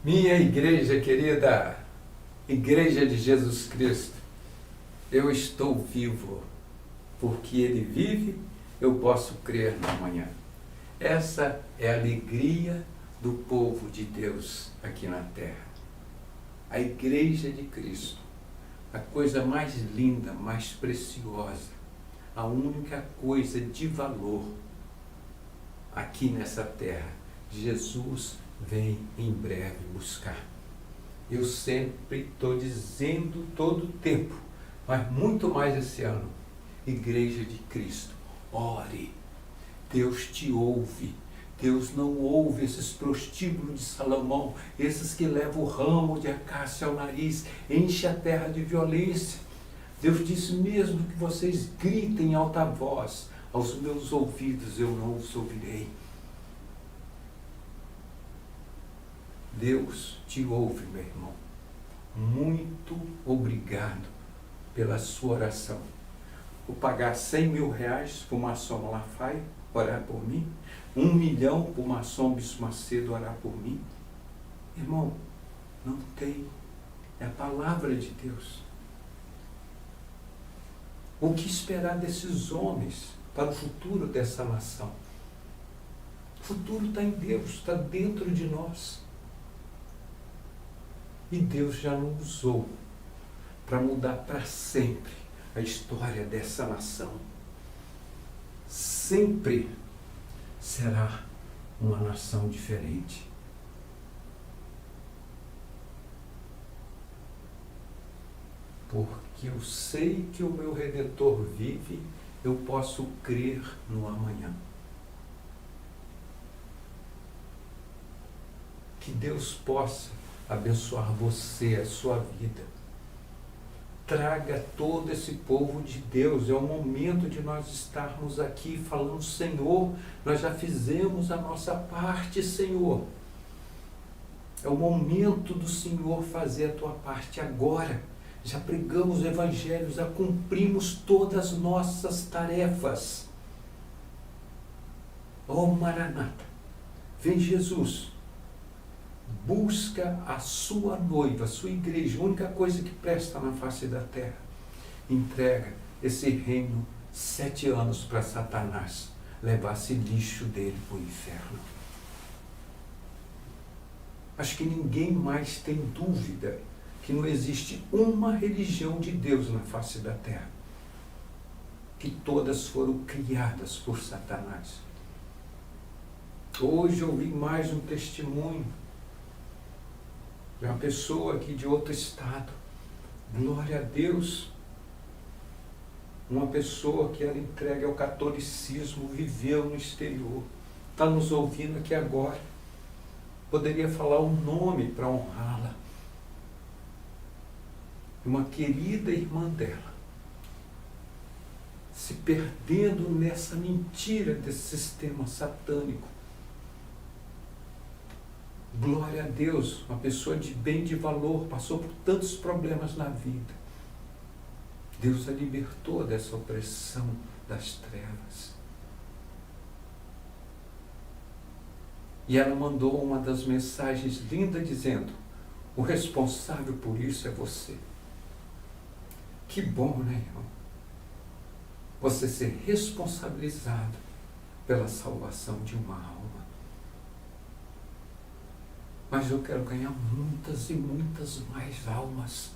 Minha igreja querida, Igreja de Jesus Cristo, eu estou vivo, porque Ele vive, eu posso crer no amanhã. Essa é a alegria do povo de Deus aqui na terra. A Igreja de Cristo, a coisa mais linda, mais preciosa, a única coisa de valor aqui nessa terra. Jesus vem em breve buscar. Eu sempre estou dizendo todo o tempo, mas muito mais esse ano, Igreja de Cristo, ore, Deus te ouve. Deus não ouve esses prostíbulos de Salomão, esses que levam o ramo de acácia ao nariz, enche a terra de violência. Deus disse mesmo que vocês gritem em alta voz, aos meus ouvidos eu não os ouvirei. Deus te ouve, meu irmão. Muito obrigado pela sua oração. Vou pagar 100 mil reais para o maçom Malafaia orar por mim, 1 milhão para o maçom Bispo Macedo orar por mim. Irmão, não tem. É a palavra de Deus. O que esperar desses homens para o futuro dessa nação? O futuro está em Deus, está dentro de nós. E Deus já nos usou para mudar para sempre a história dessa nação. Sempre será uma nação diferente. Porque eu sei que o meu Redentor vive, eu posso crer no amanhã. Que Deus possa abençoar você, a sua vida. Traga todo esse povo de Deus. É o momento de nós estarmos aqui falando, Senhor, nós já fizemos a nossa parte, Senhor. É o momento do Senhor fazer a tua parte agora. Já pregamos o Evangelho, já cumprimos todas as nossas tarefas. Oh, Maranata, vem Jesus. Busca a sua noiva, a sua igreja, a única coisa que presta na face da terra. Entrega esse reino 7 anos para Satanás levar esse lixo dele para o inferno. Acho que ninguém mais tem dúvida que não existe uma religião de Deus na face da terra. Que todas foram criadas por Satanás. Hoje eu ouvi mais um testemunho de uma pessoa aqui de outro estado. Glória a Deus. Uma pessoa que era entregue ao catolicismo, viveu no exterior, está nos ouvindo aqui agora. Poderia falar um nome para honrá-la. Uma querida irmã dela, se perdendo nessa mentira desse sistema satânico. Glória a Deus, uma pessoa de bem, de valor, passou por tantos problemas na vida. Deus a libertou dessa opressão das trevas. E ela mandou uma das mensagens lindas dizendo, o responsável por isso é você. Que bom, né, irmão? Você ser responsabilizado pela salvação de uma alma. Mas eu quero ganhar muitas e muitas mais almas.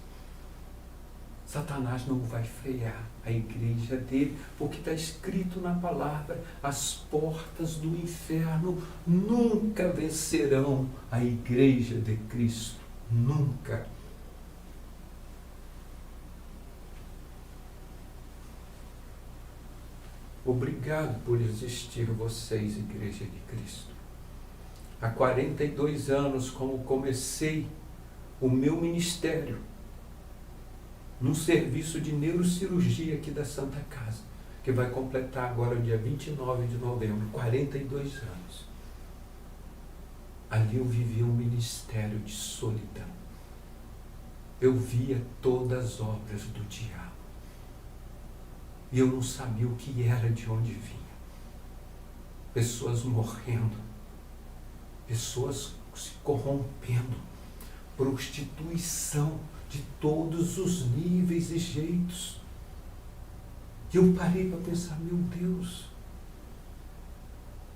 Satanás não vai frear a igreja dele, porque está escrito na palavra, as portas do inferno nunca vencerão a igreja de Cristo. Nunca. Obrigado por existir vocês, Igreja de Cristo. Há 42 anos, como comecei o meu ministério, num serviço de neurocirurgia aqui da Santa Casa, que vai completar agora o dia 29 de novembro, 42 anos. Ali eu vivi um ministério de solidão. Eu via todas as obras do diabo. E eu não sabia o que era, de onde vinha. Pessoas morrendo, pessoas se corrompendo, prostituição de todos os níveis e jeitos. E eu parei para pensar, meu Deus,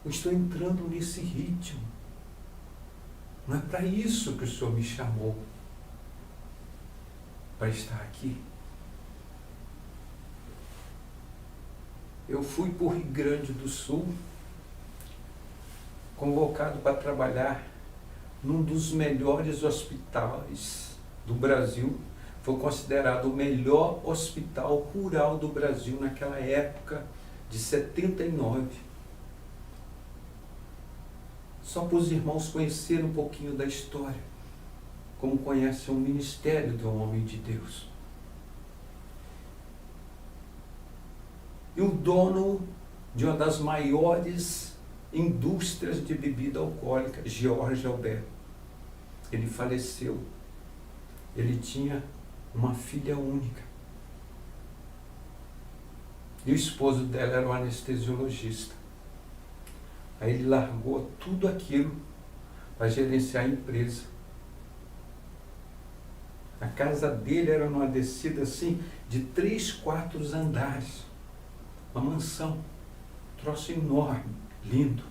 eu estou entrando nesse ritmo. Não é para isso que o Senhor me chamou, para estar aqui. Eu fui para o Rio Grande do Sul, convocado para trabalhar num dos melhores hospitais do Brasil. Foi considerado o melhor hospital rural do Brasil naquela época de 79. Só para os irmãos conhecerem um pouquinho da história, como conhecem o ministério de um homem de Deus. E o dono de uma das maiores indústrias de bebida alcoólica, George Albert, ele faleceu. Ele tinha uma filha única. E o esposo dela era um anestesiologista. Aí ele largou tudo aquilo para gerenciar a empresa. A casa dele era numa descida assim de 3, 4 andares. Uma mansão. Um troço enorme, lindo.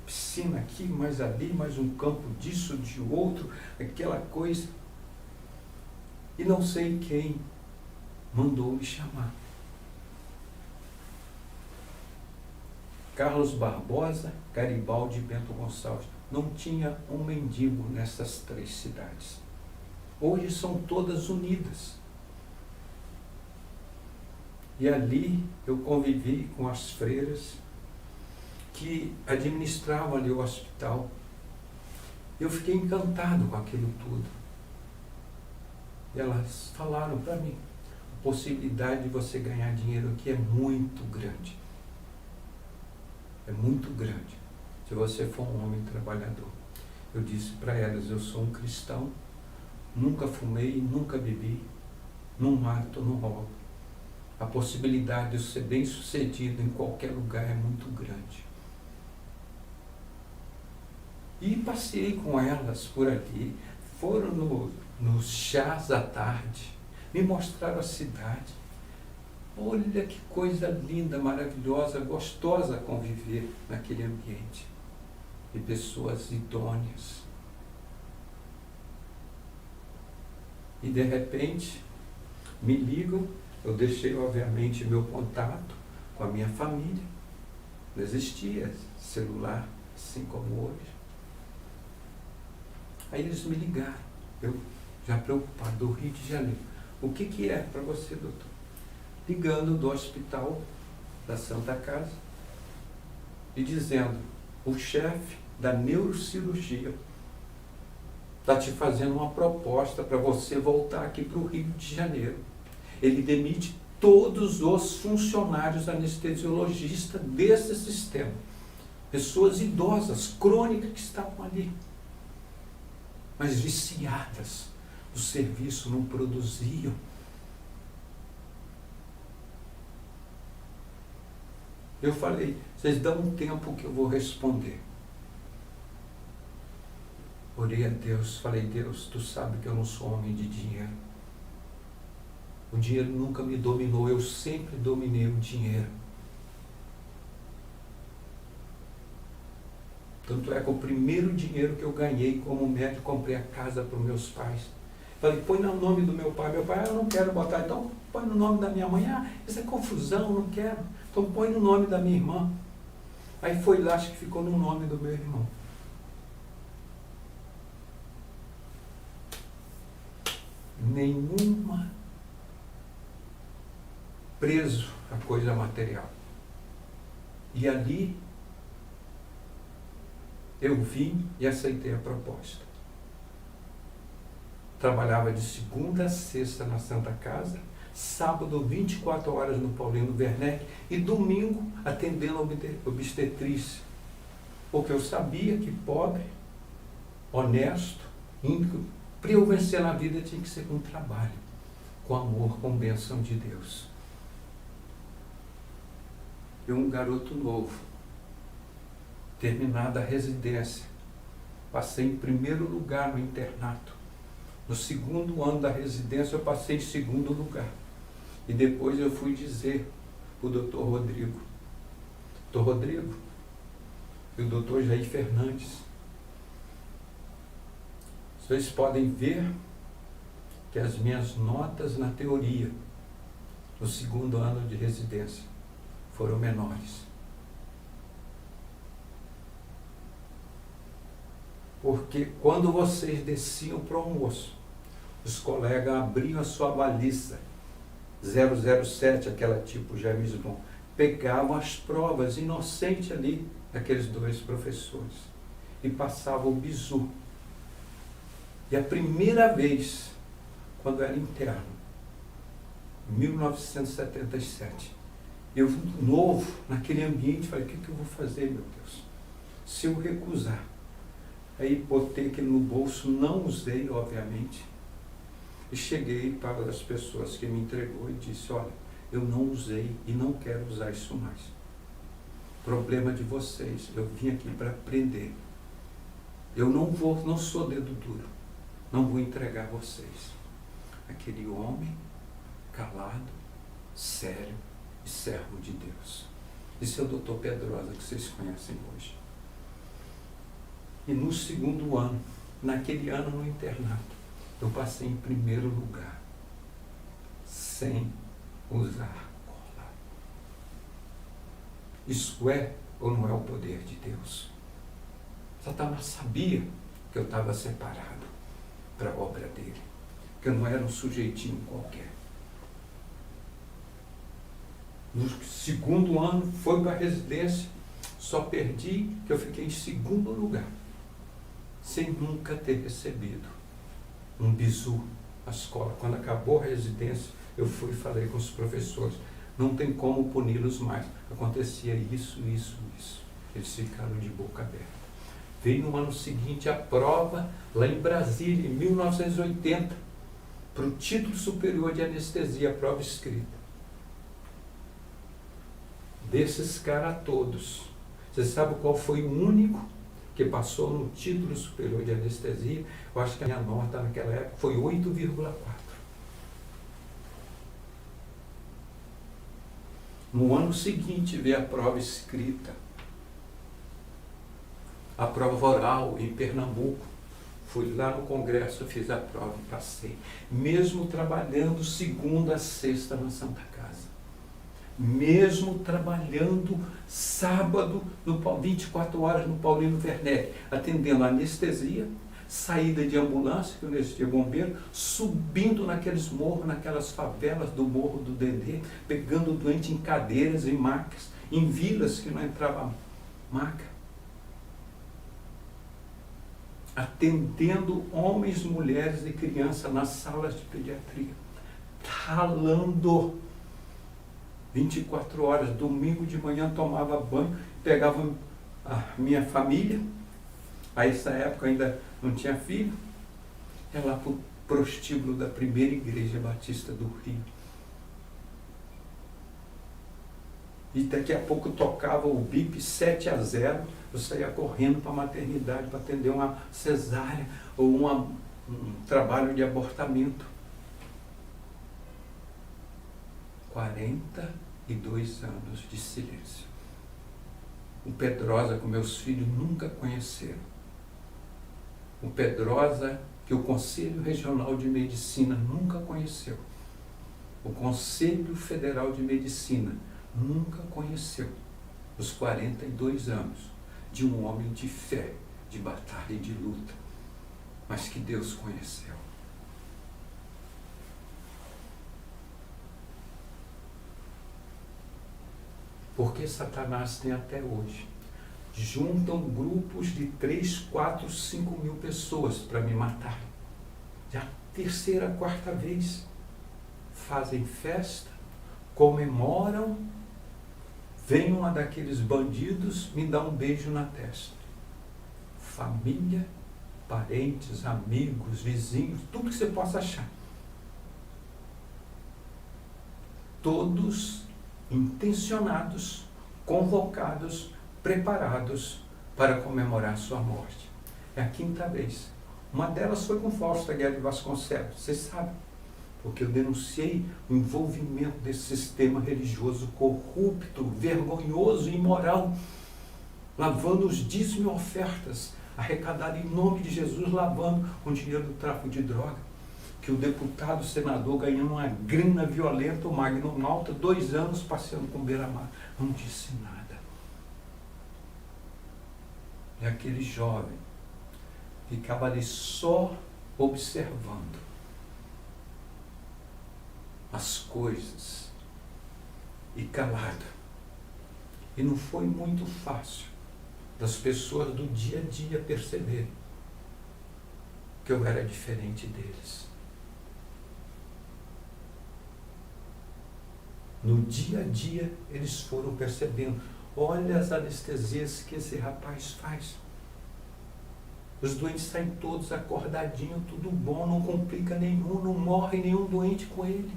Piscina aqui, mais ali, mais um campo disso, de outro, aquela coisa. E não sei quem mandou me chamar. Carlos Barbosa, Garibaldi e Bento Gonçalves. Não tinha um mendigo nessas 3 cidades. Hoje são todas unidas. E ali eu convivi com as freiras que administravam ali o hospital. Eu fiquei encantado com aquilo tudo. E elas falaram para mim, a possibilidade de você ganhar dinheiro aqui é muito grande. É muito grande, se você for um homem trabalhador. Eu disse para elas, eu sou um cristão, nunca fumei, nunca bebi, não mato, não roubo. A possibilidade de eu ser bem sucedido em qualquer lugar é muito grande. E passei com elas por ali, foram nos chás à tarde, me mostraram a cidade. Olha que coisa linda, maravilhosa, gostosa conviver naquele ambiente. E pessoas idôneas. E de repente, me ligam, eu deixei obviamente meu contato com a minha família. Não existia celular assim como hoje. Aí eles me ligaram, eu já preocupado, do Rio de Janeiro. O que é para você, doutor? Ligando do hospital da Santa Casa e dizendo, o chefe da neurocirurgia está te fazendo uma proposta para você voltar aqui para o Rio de Janeiro. Ele demite todos os funcionários anestesiologistas desse sistema. Pessoas idosas, crônicas que estavam ali, mas viciadas. O serviço não produziam. Eu falei, vocês dão um tempo que eu vou responder. Orei a Deus, falei, Deus, tu sabe que eu não sou homem de dinheiro. O dinheiro nunca me dominou, eu sempre dominei o dinheiro. Tanto é que o primeiro dinheiro que eu ganhei como médico, comprei a casa para os meus pais. Falei, põe no nome do meu pai. Meu pai, eu não quero botar, então põe no nome da minha mãe. Ah, isso é confusão, não quero. Então põe no nome da minha irmã. Aí foi lá, acho que ficou no nome do meu irmão. Nenhuma preso a coisa material. E ali eu vim e aceitei a proposta. Trabalhava de segunda a sexta na Santa Casa, sábado 24 horas no Paulino Werneck e domingo atendendo a obstetrícia. Porque eu sabia que pobre, honesto, íntegro, para eu vencer na vida tinha que ser com trabalho, com amor, com bênção de Deus. Eu, um garoto novo, terminada a residência, passei em primeiro lugar no internato, No segundo ano da residência eu passei em segundo lugar. E depois eu fui dizer para o doutor Rodrigo, doutor Rodrigo e o doutor Jair Fernandes, vocês podem ver que as minhas notas na teoria, no segundo ano de residência, foram menores. Porque quando vocês desciam para o almoço, os colegas abriam a sua baliza, 007, aquela tipo James Bond, pegavam as provas inocentes ali, daqueles dois professores, e passavam o bizu. E a primeira vez, quando eu era interno, em 1977, eu novo, naquele ambiente, falei, o que eu vou fazer, meu Deus? Se eu recusar, aí botei aquilo no bolso, não usei, obviamente, e cheguei para as pessoas que me entregou e disse, olha, eu não usei e não quero usar isso mais. Problema de vocês, eu vim aqui para aprender. Eu não sou dedo duro, não vou entregar vocês. Aquele homem calado, sério e servo de Deus. Esse é o doutor Pedrosa que vocês conhecem hoje. E no segundo ano, naquele ano no internato, eu passei em primeiro lugar, sem usar cola. Isso é ou não é o poder de Deus? Satanás sabia que eu estava separado para a obra dele, que eu não era um sujeitinho qualquer. No segundo ano, foi para a residência, só perdi que eu fiquei em segundo lugar, sem nunca ter recebido um bizu na escola. Quando acabou a residência, eu fui e falei com os professores, não tem como puni-los mais. Acontecia isso. Eles ficaram de boca aberta. Veio no ano seguinte a prova, lá em Brasília, em 1980, para o título superior de anestesia, a prova escrita. Desses caras todos, você sabe qual foi o único que passou no título superior de anestesia? Eu acho que a minha nota naquela época foi 8,4. No ano seguinte veio a prova escrita, a prova oral em Pernambuco. Fui lá no congresso, fiz a prova e passei. Mesmo trabalhando segunda a sexta na Santa Casa. Mesmo trabalhando sábado, 24 horas no Paulino Werneck, atendendo anestesia, saída de ambulância, que eu anestia bombeiro, subindo naqueles morros, naquelas favelas do Morro do Dendê, pegando o doente em cadeiras, em macas, em vilas que não entrava maca, atendendo homens, mulheres e crianças nas salas de pediatria, ralando 24 horas, domingo de manhã tomava banho, pegava a minha família, a essa época ainda não tinha filho, ia lá para o prostíbulo da primeira igreja batista do Rio. E daqui a pouco tocava o bip 7-0, eu saía correndo para a maternidade para atender uma cesárea ou um trabalho de abortamento. 42 anos de silêncio. O Pedrosa que meus filhos nunca conheceram. O Pedrosa que o Conselho Regional de Medicina nunca conheceu. O Conselho Federal de Medicina nunca conheceu. Os 42 anos de um homem de fé, de batalha e de luta, mas que Deus conheceu. Porque Satanás tem até hoje. Juntam grupos de 3, 4, 5 mil pessoas para me matar. Já a terceira, quarta vez. Fazem festa, comemoram, vem uma daqueles bandidos, me dá um beijo na testa. Família, parentes, amigos, vizinhos, tudo que você possa achar. Todos intencionados, convocados, preparados para comemorar sua morte. É a quinta vez. Uma delas foi com Fausto Aguiar de Vasconcelos, vocês sabem, porque eu denunciei o envolvimento desse sistema religioso corrupto, vergonhoso e imoral, lavando os dízimos e ofertas, arrecadado em nome de Jesus, lavando com dinheiro do tráfico de droga, que o deputado, o senador, ganhando uma grana violenta, o Magno Malta, 2 anos passeando com beira-mar, não disse nada. E aquele jovem ficava ali só observando as coisas e calado. E não foi muito fácil das pessoas do dia a dia perceberem que eu era diferente deles. No dia a dia eles foram percebendo, olha as anestesias que esse rapaz faz. Os doentes saem todos acordadinhos, tudo bom, não complica nenhum, não morre nenhum doente com ele.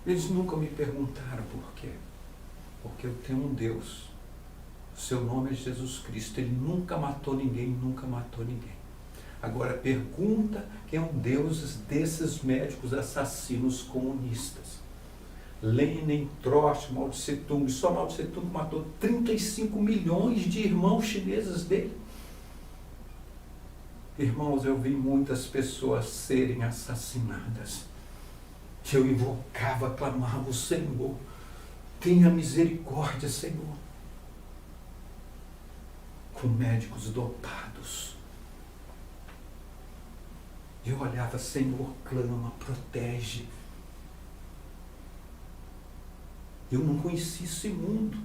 Eles nunca me perguntaram por quê. Porque eu tenho um Deus. O seu nome é Jesus Cristo. Ele nunca matou ninguém, nunca matou ninguém. Agora pergunta quem é o Deus desses médicos assassinos comunistas. Lenin, Trotsky, Mao Tse Tung. Só Mao Tse Tung matou 35 milhões de irmãos chineses dele. Irmãos, eu vi muitas pessoas serem assassinadas. Eu invocava, clamava o Senhor. Tenha misericórdia, Senhor. Com médicos dopados. Eu olhava, Senhor, clama, protege. Eu não conheci esse mundo.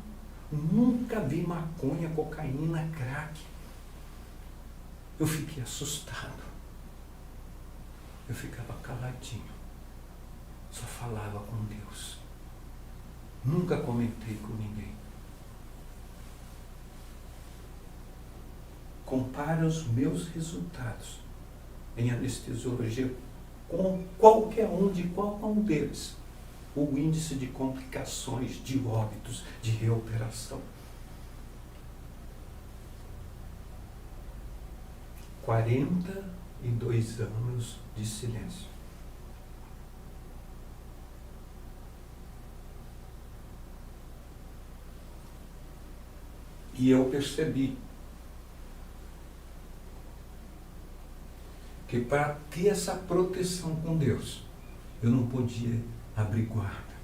Nunca vi maconha, cocaína, crack. Eu fiquei assustado. Eu ficava caladinho. Só falava com Deus. Nunca comentei com ninguém. Compare os meus resultados em anestesiologia com qualquer um deles. O índice de complicações, de óbitos, de reoperação. 42 anos de silêncio. E eu percebi que para ter essa proteção com Deus, eu não podia abrir guarda.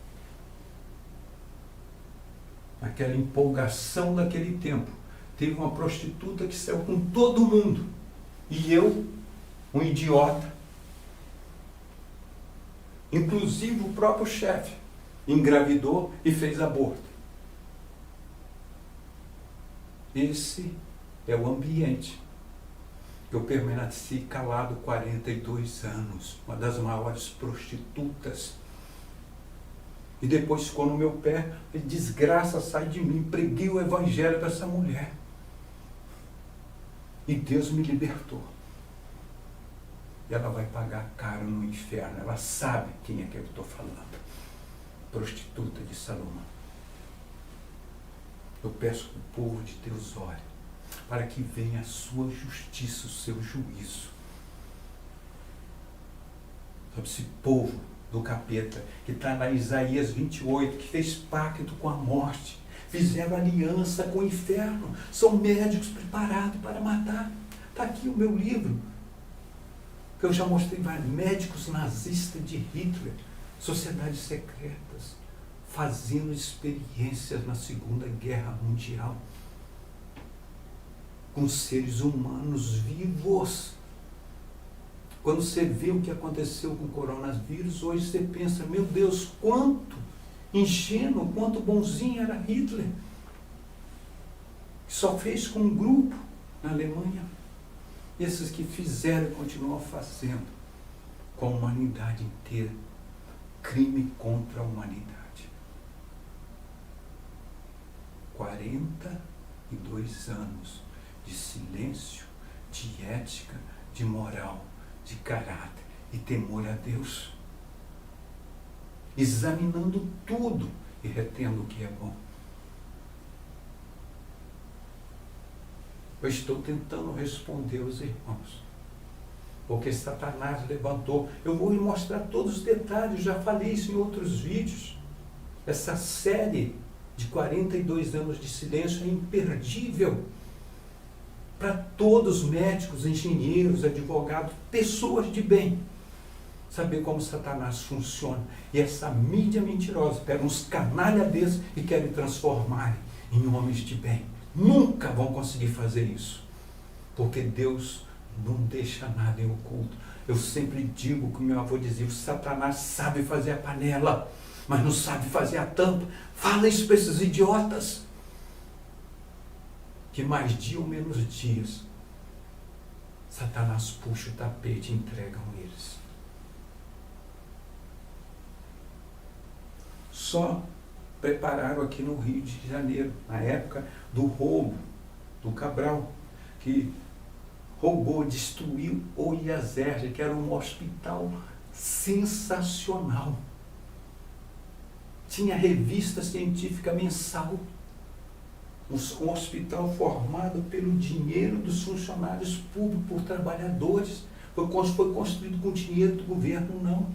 Aquela empolgação daquele tempo. Teve uma prostituta que saiu com todo mundo. E eu, um idiota. Inclusive o próprio chefe engravidou e fez aborto. Esse é o ambiente. Eu permaneci calado 42 anos, uma das maiores prostitutas. E depois ficou no meu pé, e desgraça sai de mim, preguei o evangelho para essa mulher. E Deus me libertou. E ela vai pagar caro no inferno, ela sabe quem é que eu estou falando. Prostituta de Salomão. Eu peço que o povo de Deus ore, para que venha a sua justiça, o seu juízo. Sobre esse povo do capeta, que está na Isaías 28, que fez pacto com a morte, fizeram aliança com o inferno, são médicos preparados para matar. Está aqui o meu livro, que eu já mostrei vários, médicos nazistas de Hitler, sociedades secretas, fazendo experiências na Segunda Guerra Mundial, com seres humanos vivos. Quando você vê o que aconteceu com o coronavírus, hoje você pensa, meu Deus, quanto ingênuo, quanto bonzinho era Hitler. Só fez com um grupo na Alemanha. Esses que fizeram e continuam fazendo com a humanidade inteira. Crime contra a humanidade. 42 anos de silêncio, de ética, de moral, de caráter e temor a Deus. Examinando tudo e retendo o que é bom. Eu estou tentando responder os irmãos. Porque Satanás levantou. Eu vou lhe mostrar todos os detalhes, já falei isso em outros vídeos. Essa série de 42 anos de silêncio é imperdível para todos os médicos, engenheiros, advogados, pessoas de bem. Saber como Satanás funciona. E essa mídia mentirosa pega uns canalha desses e querem transformar em homens de bem. Nunca vão conseguir fazer isso. Porque Deus não deixa nada em oculto. Eu sempre digo que meu avô dizia, o Satanás sabe fazer a panela, mas não sabe fazer a tampa. Fala isso para esses idiotas. Que mais dia ou menos dias, Satanás puxa o tapete e entregam eles. Só prepararam aqui no Rio de Janeiro, na época do roubo do Cabral, que roubou, destruiu o IASERJ, que era um hospital sensacional. Tinha revista científica mensal. Um hospital formado pelo dinheiro dos funcionários públicos, por trabalhadores. Foi construído com dinheiro do governo, não.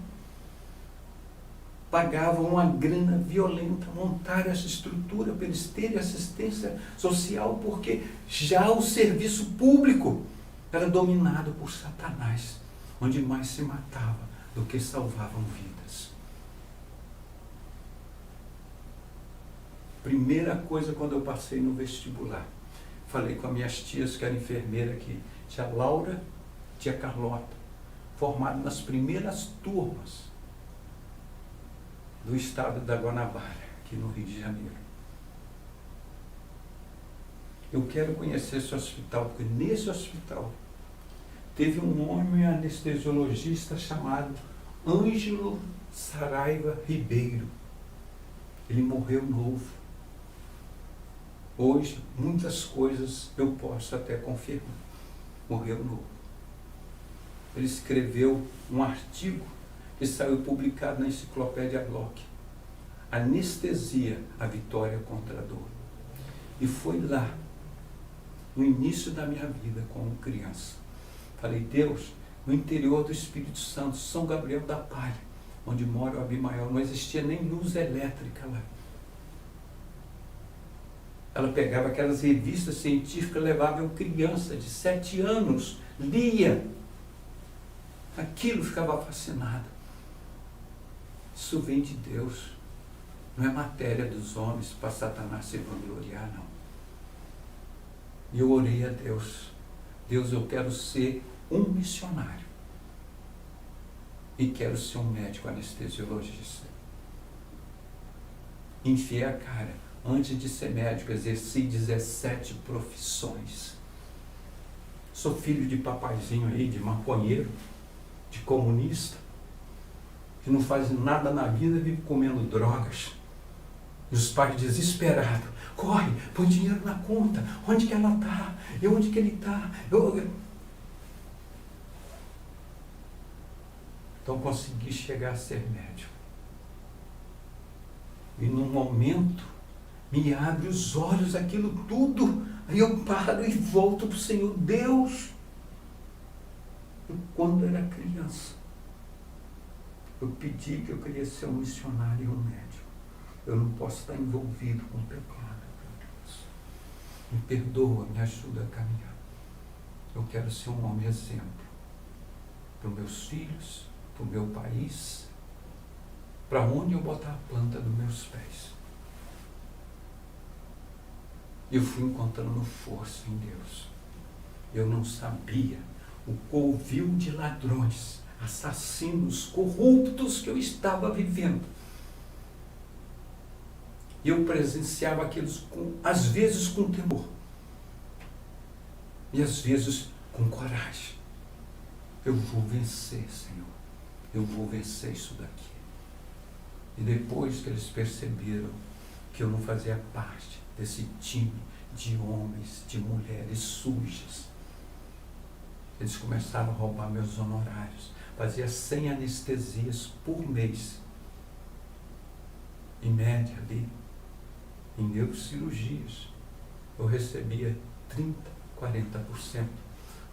Pagavam uma grana violenta, montaram essa estrutura para eles terem assistência social, porque já o serviço público era dominado por Satanás, onde mais se matava do que salvavam vidas. Primeira coisa, quando eu passei no vestibular, falei com as minhas tias, que eram enfermeiras aqui, tia Laura, tia Carlota, formadas nas primeiras turmas do estado da Guanabara, aqui no Rio de Janeiro. Eu quero conhecer esse hospital, porque nesse hospital teve um homem anestesiologista chamado Ângelo Saraiva Ribeiro. Ele morreu novo. Hoje, muitas coisas eu posso até confirmar. Morreu novo. Ele escreveu um artigo que saiu publicado na Enciclopédia Bloch. Anestesia, a vitória contra a dor. E foi lá, no início da minha vida como criança. Falei, Deus, no interior do Espírito Santo, São Gabriel da Palha, onde mora o Abimael, não existia nem luz elétrica lá. Ela pegava aquelas revistas científicas, levava eu criança de 7 anos, lia. Aquilo ficava fascinado. Isso vem de Deus. Não é matéria dos homens para Satanás se vangloriar, não. E eu orei a Deus. Deus, eu quero ser um missionário. E quero ser um médico anestesiologista. Enfiei a cara. Antes de ser médico, exerci 17 profissões. Sou filho de papaizinho aí, de maconheiro, de comunista, que não faz nada na vida e vive comendo drogas. E os pais desesperados, corre, põe dinheiro na conta, onde que ela está? E onde que ele está? Então consegui chegar a ser médico. E num momento, me abre os olhos, aquilo tudo, aí eu paro e volto para o Senhor. Deus, eu, quando era criança, eu pedi que eu queria ser um missionário e um médico. Eu não posso estar envolvido com o pecado, meu Deus. Me perdoa, me ajuda a caminhar. Eu quero ser um homem exemplo para os meus filhos, para o meu país, para onde eu botar a planta dos meus pés. Eu fui encontrando força em Deus. Eu não sabia o covil de ladrões, assassinos, corruptos que eu estava vivendo. E eu presenciava aqueles, às vezes com temor, e às vezes com coragem. Eu vou vencer, Senhor. Eu vou vencer isso daqui. E depois que eles perceberam que eu não fazia parte desse time de homens, de mulheres sujas, eles começaram a roubar meus honorários. Fazia 100 anestesias por mês. Em média ali, em neurocirurgias, eu recebia 30 40%.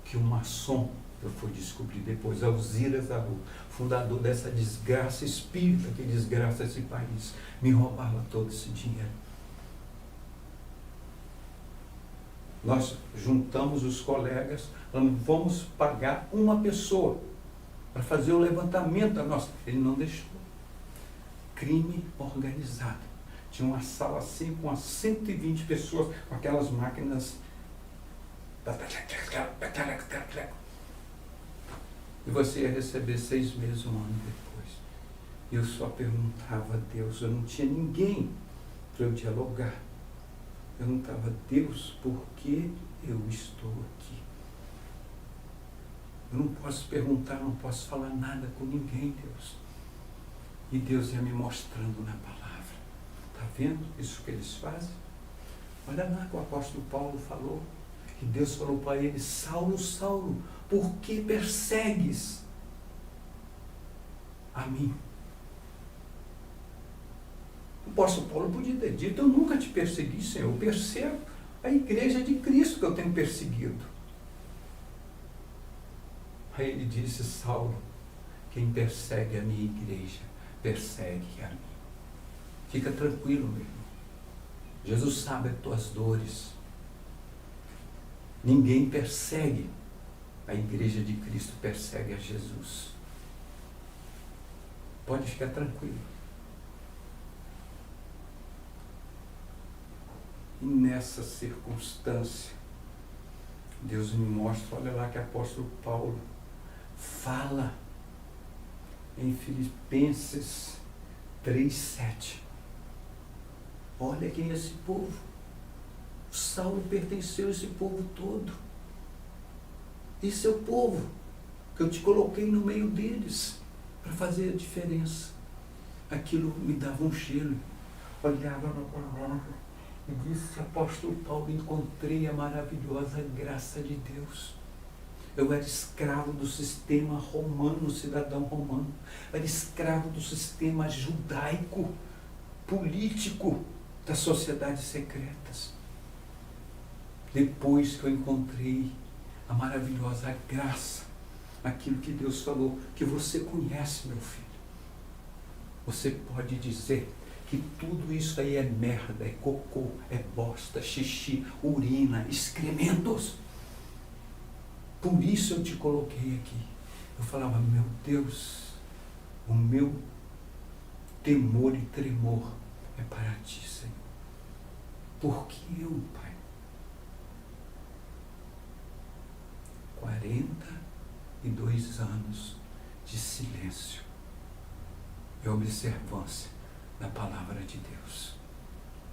Que o maçom, eu fui descobrir depois, Alzira Zaru, fundador dessa desgraça espírita que desgraça esse país, me roubava todo esse dinheiro. Nós juntamos os colegas, vamos pagar uma pessoa para fazer o levantamento da nossa. Ele não deixou. Crime organizado. Tinha uma sala assim com umas 120 pessoas, com aquelas máquinas. E você ia receber 6 meses, 1 ano depois. E eu só perguntava a Deus, eu não tinha ninguém para eu dialogar. Eu perguntava, Deus, por que eu estou aqui? Eu não posso perguntar, não posso falar nada com ninguém, Deus. E Deus ia me mostrando na palavra. Está vendo isso que eles fazem? Olha lá que o apóstolo Paulo falou. Que Deus falou para ele, Saulo, Saulo, por que persegues a mim? O apóstolo Paulo podia ter dito, eu nunca te persegui, Senhor, eu percebo a igreja de Cristo que eu tenho perseguido. Aí ele disse, Saulo, quem persegue a minha igreja, persegue a mim. Fica tranquilo, meu irmão. Jesus sabe as tuas dores. Ninguém persegue a igreja de Cristo, persegue a Jesus. Pode ficar tranquilo. E nessa circunstância, Deus me mostra, olha lá que o apóstolo Paulo fala em Filipenses 3:7. Olha quem é esse povo. Saulo pertenceu a esse povo todo. Esse é o povo que eu te coloquei no meio deles para fazer a diferença. Aquilo me dava um cheiro. Olhava na palavra e disse, apóstolo Paulo, encontrei a maravilhosa graça de Deus. Eu era escravo do sistema romano, cidadão romano. Era escravo do sistema judaico, político, das sociedades secretas. Depois que eu encontrei a maravilhosa graça, aquilo que Deus falou, que você conhece, meu filho. Você pode dizer que tudo isso aí é merda, é cocô, é bosta, xixi, urina, excrementos. Por isso eu te coloquei aqui. Eu falava, meu Deus, o meu temor e tremor é para ti, Senhor. Porque eu, Pai, 42 anos de silêncio e observância da palavra de Deus.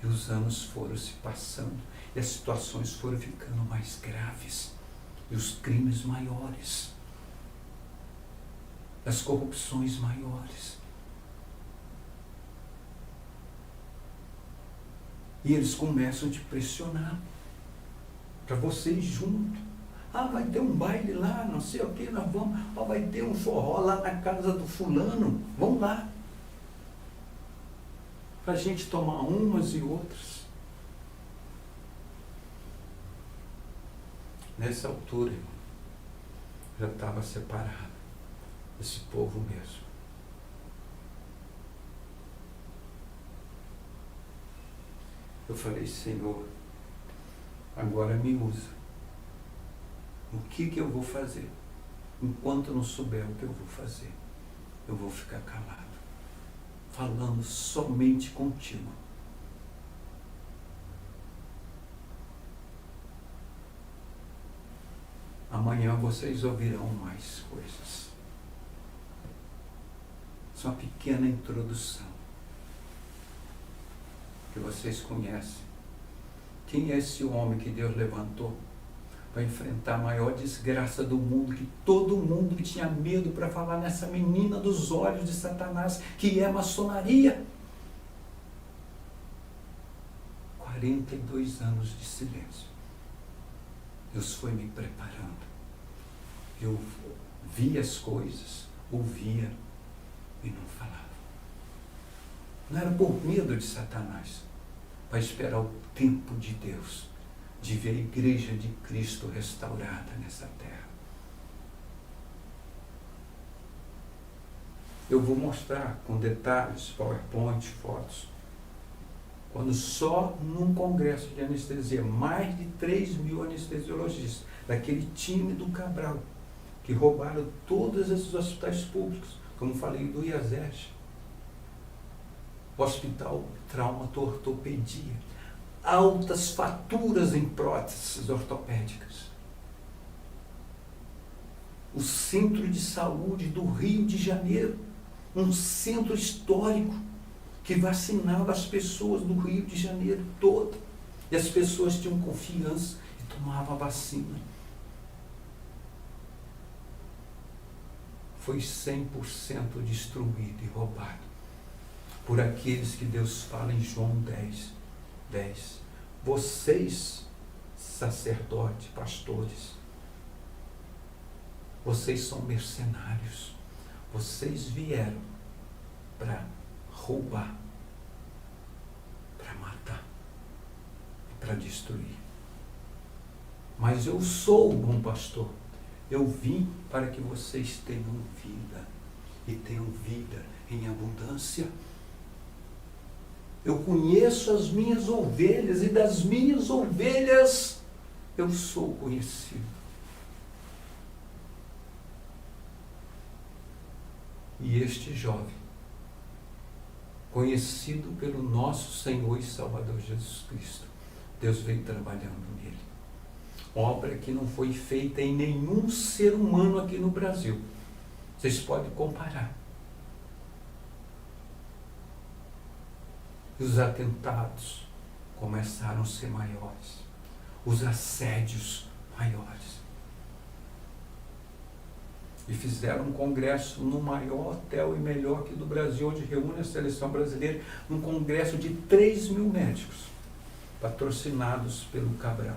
E os anos foram se passando e as situações foram ficando mais graves e os crimes maiores, as corrupções maiores. E eles começam a te pressionar para você ir junto. Ah, vai ter um baile lá, não sei o que, nós vamos. Ah, vai ter um forró lá na casa do fulano. Vamos lá. Para a gente tomar umas e outras. Nessa altura, irmão, já estava separado desse povo mesmo. Eu falei, Senhor, agora me usa. O que eu vou fazer? Enquanto eu não souber o que eu vou fazer, eu vou ficar calado, falando somente contigo. Amanhã vocês ouvirão mais coisas. Só uma pequena introdução, que vocês conhecem. Quem é esse homem que Deus levantou para enfrentar a maior desgraça do mundo, que todo mundo tinha medo para falar nessa menina dos olhos de Satanás, que é a maçonaria? 42 anos de silêncio. Deus foi me preparando. Eu via as coisas, ouvia e não falava. Não era por medo de Satanás, para esperar o tempo de Deus, de ver a igreja de Cristo restaurada nessa terra. Eu vou mostrar com detalhes, PowerPoint, fotos, quando só num congresso de anestesia, mais de 3.000 anestesiologistas, daquele time do Cabral, que roubaram todos esses hospitais públicos, como falei do IASES, Hospital Traumato-Ortopedia, altas faturas em próteses ortopédicas. O Centro de Saúde do Rio de Janeiro, um centro histórico que vacinava as pessoas do Rio de Janeiro todo. E as pessoas tinham confiança e tomavam a vacina. Foi 100% destruído e roubado por aqueles que Deus fala em João 10. Vocês, sacerdotes, pastores, vocês são mercenários. Vocês vieram para roubar, para matar, para destruir. Mas eu sou o bom pastor. Eu vim para que vocês tenham vida, e tenham vida em abundância. Eu conheço as minhas ovelhas, e das minhas ovelhas eu sou conhecido. E este jovem, conhecido pelo nosso Senhor e Salvador Jesus Cristo, Deus veio trabalhando nele. Obra que não foi feita em nenhum ser humano aqui no Brasil. Vocês podem comparar. E os atentados começaram a ser maiores. Os assédios maiores. E fizeram um congresso no maior hotel e melhor aqui do Brasil, onde reúne a seleção brasileira, um congresso de 3.000 médicos, patrocinados pelo Cabral.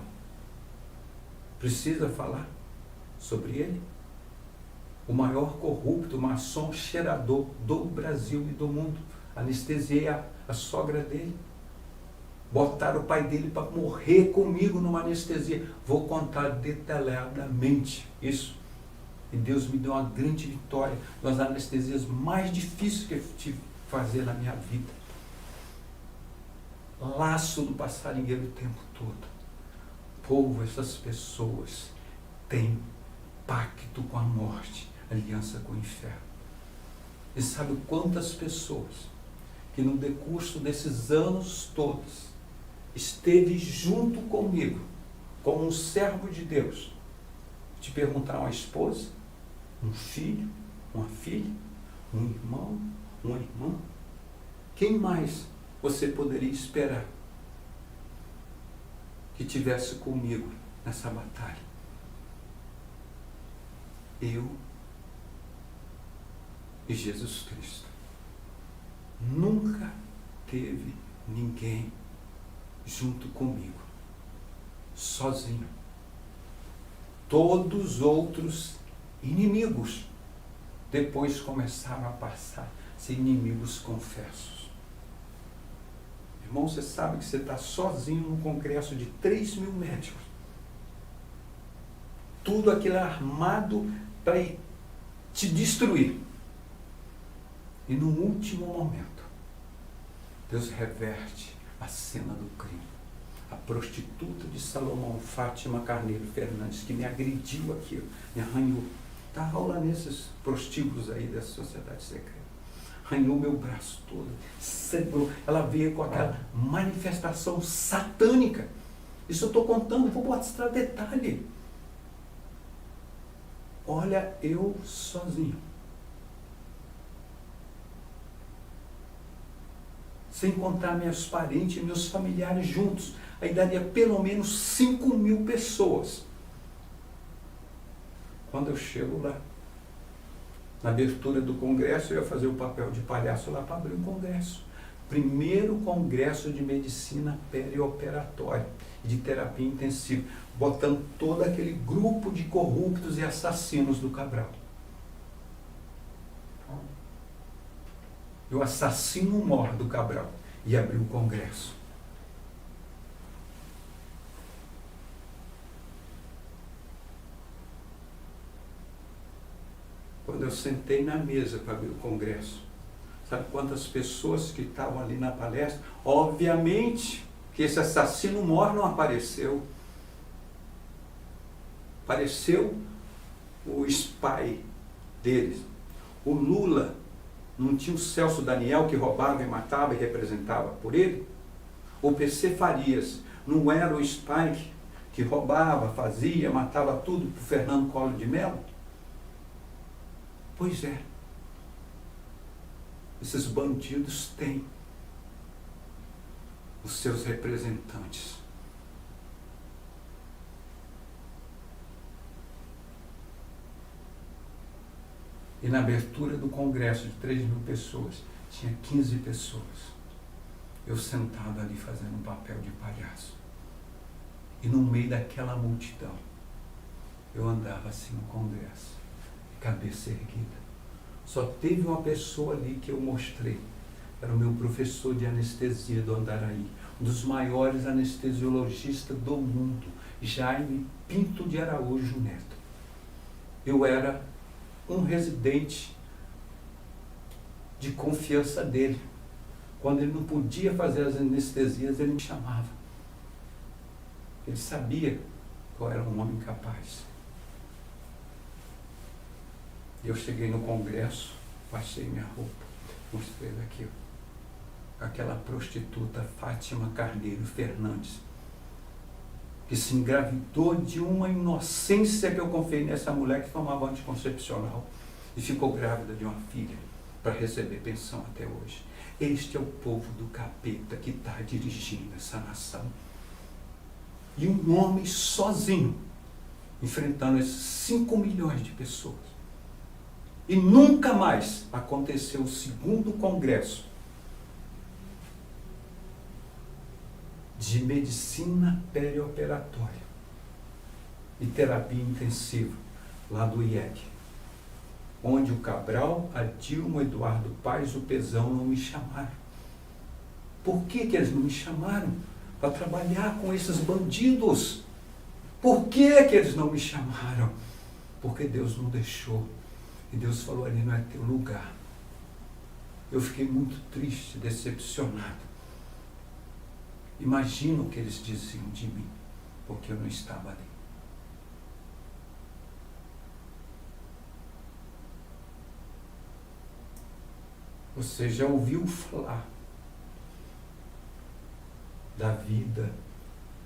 Precisa falar sobre ele? O maior corrupto, maçom, cheirador do Brasil e do mundo. Anestesiei a sogra dele. Botaram o pai dele para morrer comigo numa anestesia. Vou contar detalhadamente isso. E Deus me deu uma grande vitória nas anestesias mais difíceis que eu tive que fazer na minha vida. Laço do passarinheiro o tempo todo. Povo, essas pessoas têm pacto com a morte, aliança com o inferno. E sabe quantas pessoas que no decurso desses anos todos esteve junto comigo, como um servo de Deus, te perguntar uma esposa, um filho, uma filha, um irmão, uma irmã? Quem mais você poderia esperar que tivesse comigo nessa batalha? Eu e Jesus Cristo. Nunca teve ninguém junto comigo, sozinho. Todos os outros inimigos depois começaram a passar a ser inimigos confessos. Irmão, você sabe que você está sozinho num congresso de 3.000 médicos. Tudo aquilo armado para te destruir. E no último momento, Deus reverte a cena do crime. A prostituta de Salomão, Fátima Carneiro Fernandes, que me agrediu aqui, me arranhou. Dá aula nesses prostíbulos aí dessa sociedade secreta. Arranhou meu braço todo, sangrou. Ela veio com aquela manifestação satânica. Isso eu estou contando, vou mostrar detalhe. Olha, eu sozinho. Sem contar meus parentes e meus familiares juntos. Aí daria pelo menos 5.000 pessoas. Quando eu chego lá, na abertura do congresso, eu ia fazer o papel de palhaço lá para abrir um congresso. Primeiro congresso de medicina perioperatória e de terapia intensiva, botando todo aquele grupo de corruptos e assassinos do Cabral. E o assassino mor do Cabral ia abrir o congresso. eu sentei na mesa para abrir o congresso. Sabe quantas pessoas que estavam ali na palestra? Obviamente que esse assassino mor não apareceu. Apareceu o spy deles. O Lula, não tinha o Celso Daniel que roubava e matava e representava por ele? O PC Farias não era o spy que roubava, fazia, matava tudo para o Fernando Collor de Mello? Pois é. Esses bandidos têm os seus representantes. E na abertura do congresso de 3.000 pessoas, tinha 15 pessoas. Eu sentado ali fazendo um papel de palhaço. E no meio daquela multidão, eu andava assim no congresso, cabeça erguida. Só teve uma pessoa ali que eu mostrei. Era o meu professor de anestesia do Andaraí, um dos maiores anestesiologistas do mundo, Jaime Pinto de Araújo Neto. Eu era um residente de confiança dele. Quando ele não podia fazer as anestesias, ele me chamava. Ele sabia que eu era um homem capaz. Eu cheguei no congresso, baixei minha roupa, mostrei daqui, aquela prostituta Fátima Carneiro Fernandes, que se engravidou de uma inocência que eu confiei nessa mulher que tomava anticoncepcional e ficou grávida de uma filha para receber pensão até hoje. Este é o povo do capeta que está dirigindo essa nação. E um homem sozinho, enfrentando esses 5 milhões de pessoas. E nunca mais aconteceu o segundo congresso de medicina perioperatória e terapia intensiva, lá do IEC, onde o Cabral, a Dilma, o Eduardo Paes, o Pezão não me chamaram. Por que eles não me chamaram? Para trabalhar com esses bandidos. Por que eles não me chamaram? Porque Deus não deixou. E Deus falou, ali não é teu lugar. Eu fiquei muito triste, decepcionado. Imagina o que eles diziam de mim, porque eu não estava ali. Você já ouviu falar da vida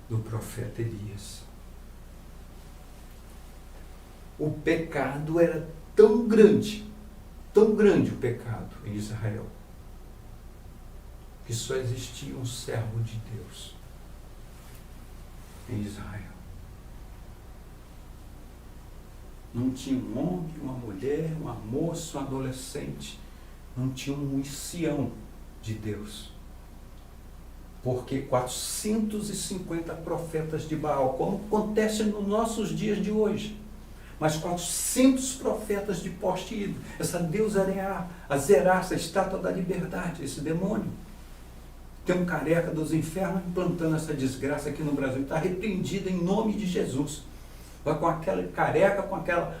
do profeta Elias? O pecado era tão grande o pecado em Israel, que só existia um servo de Deus em Israel. Não tinha um homem, uma mulher, uma moça, um adolescente, não tinha um ancião de Deus. Porque 450 profetas de Baal, como acontece nos nossos dias de hoje, mas 400 profetas de poste ídolo, essa deusa Areá, a Zerá, essa estátua da liberdade, esse demônio. Tem um careca dos infernos implantando essa desgraça aqui no Brasil, está repreendido em nome de Jesus. Vai com aquela careca, com aquela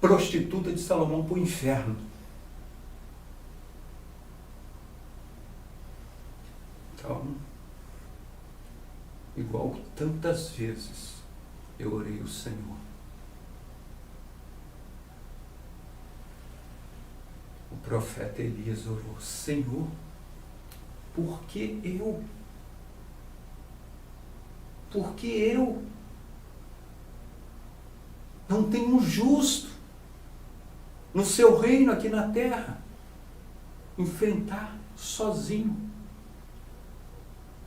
prostituta de Salomão para o inferno. Então, igual tantas vezes eu orei ao Senhor. O profeta Elias orou, Senhor, por que eu? Por que eu? Não tem um justo no seu reino aqui na terra enfrentar sozinho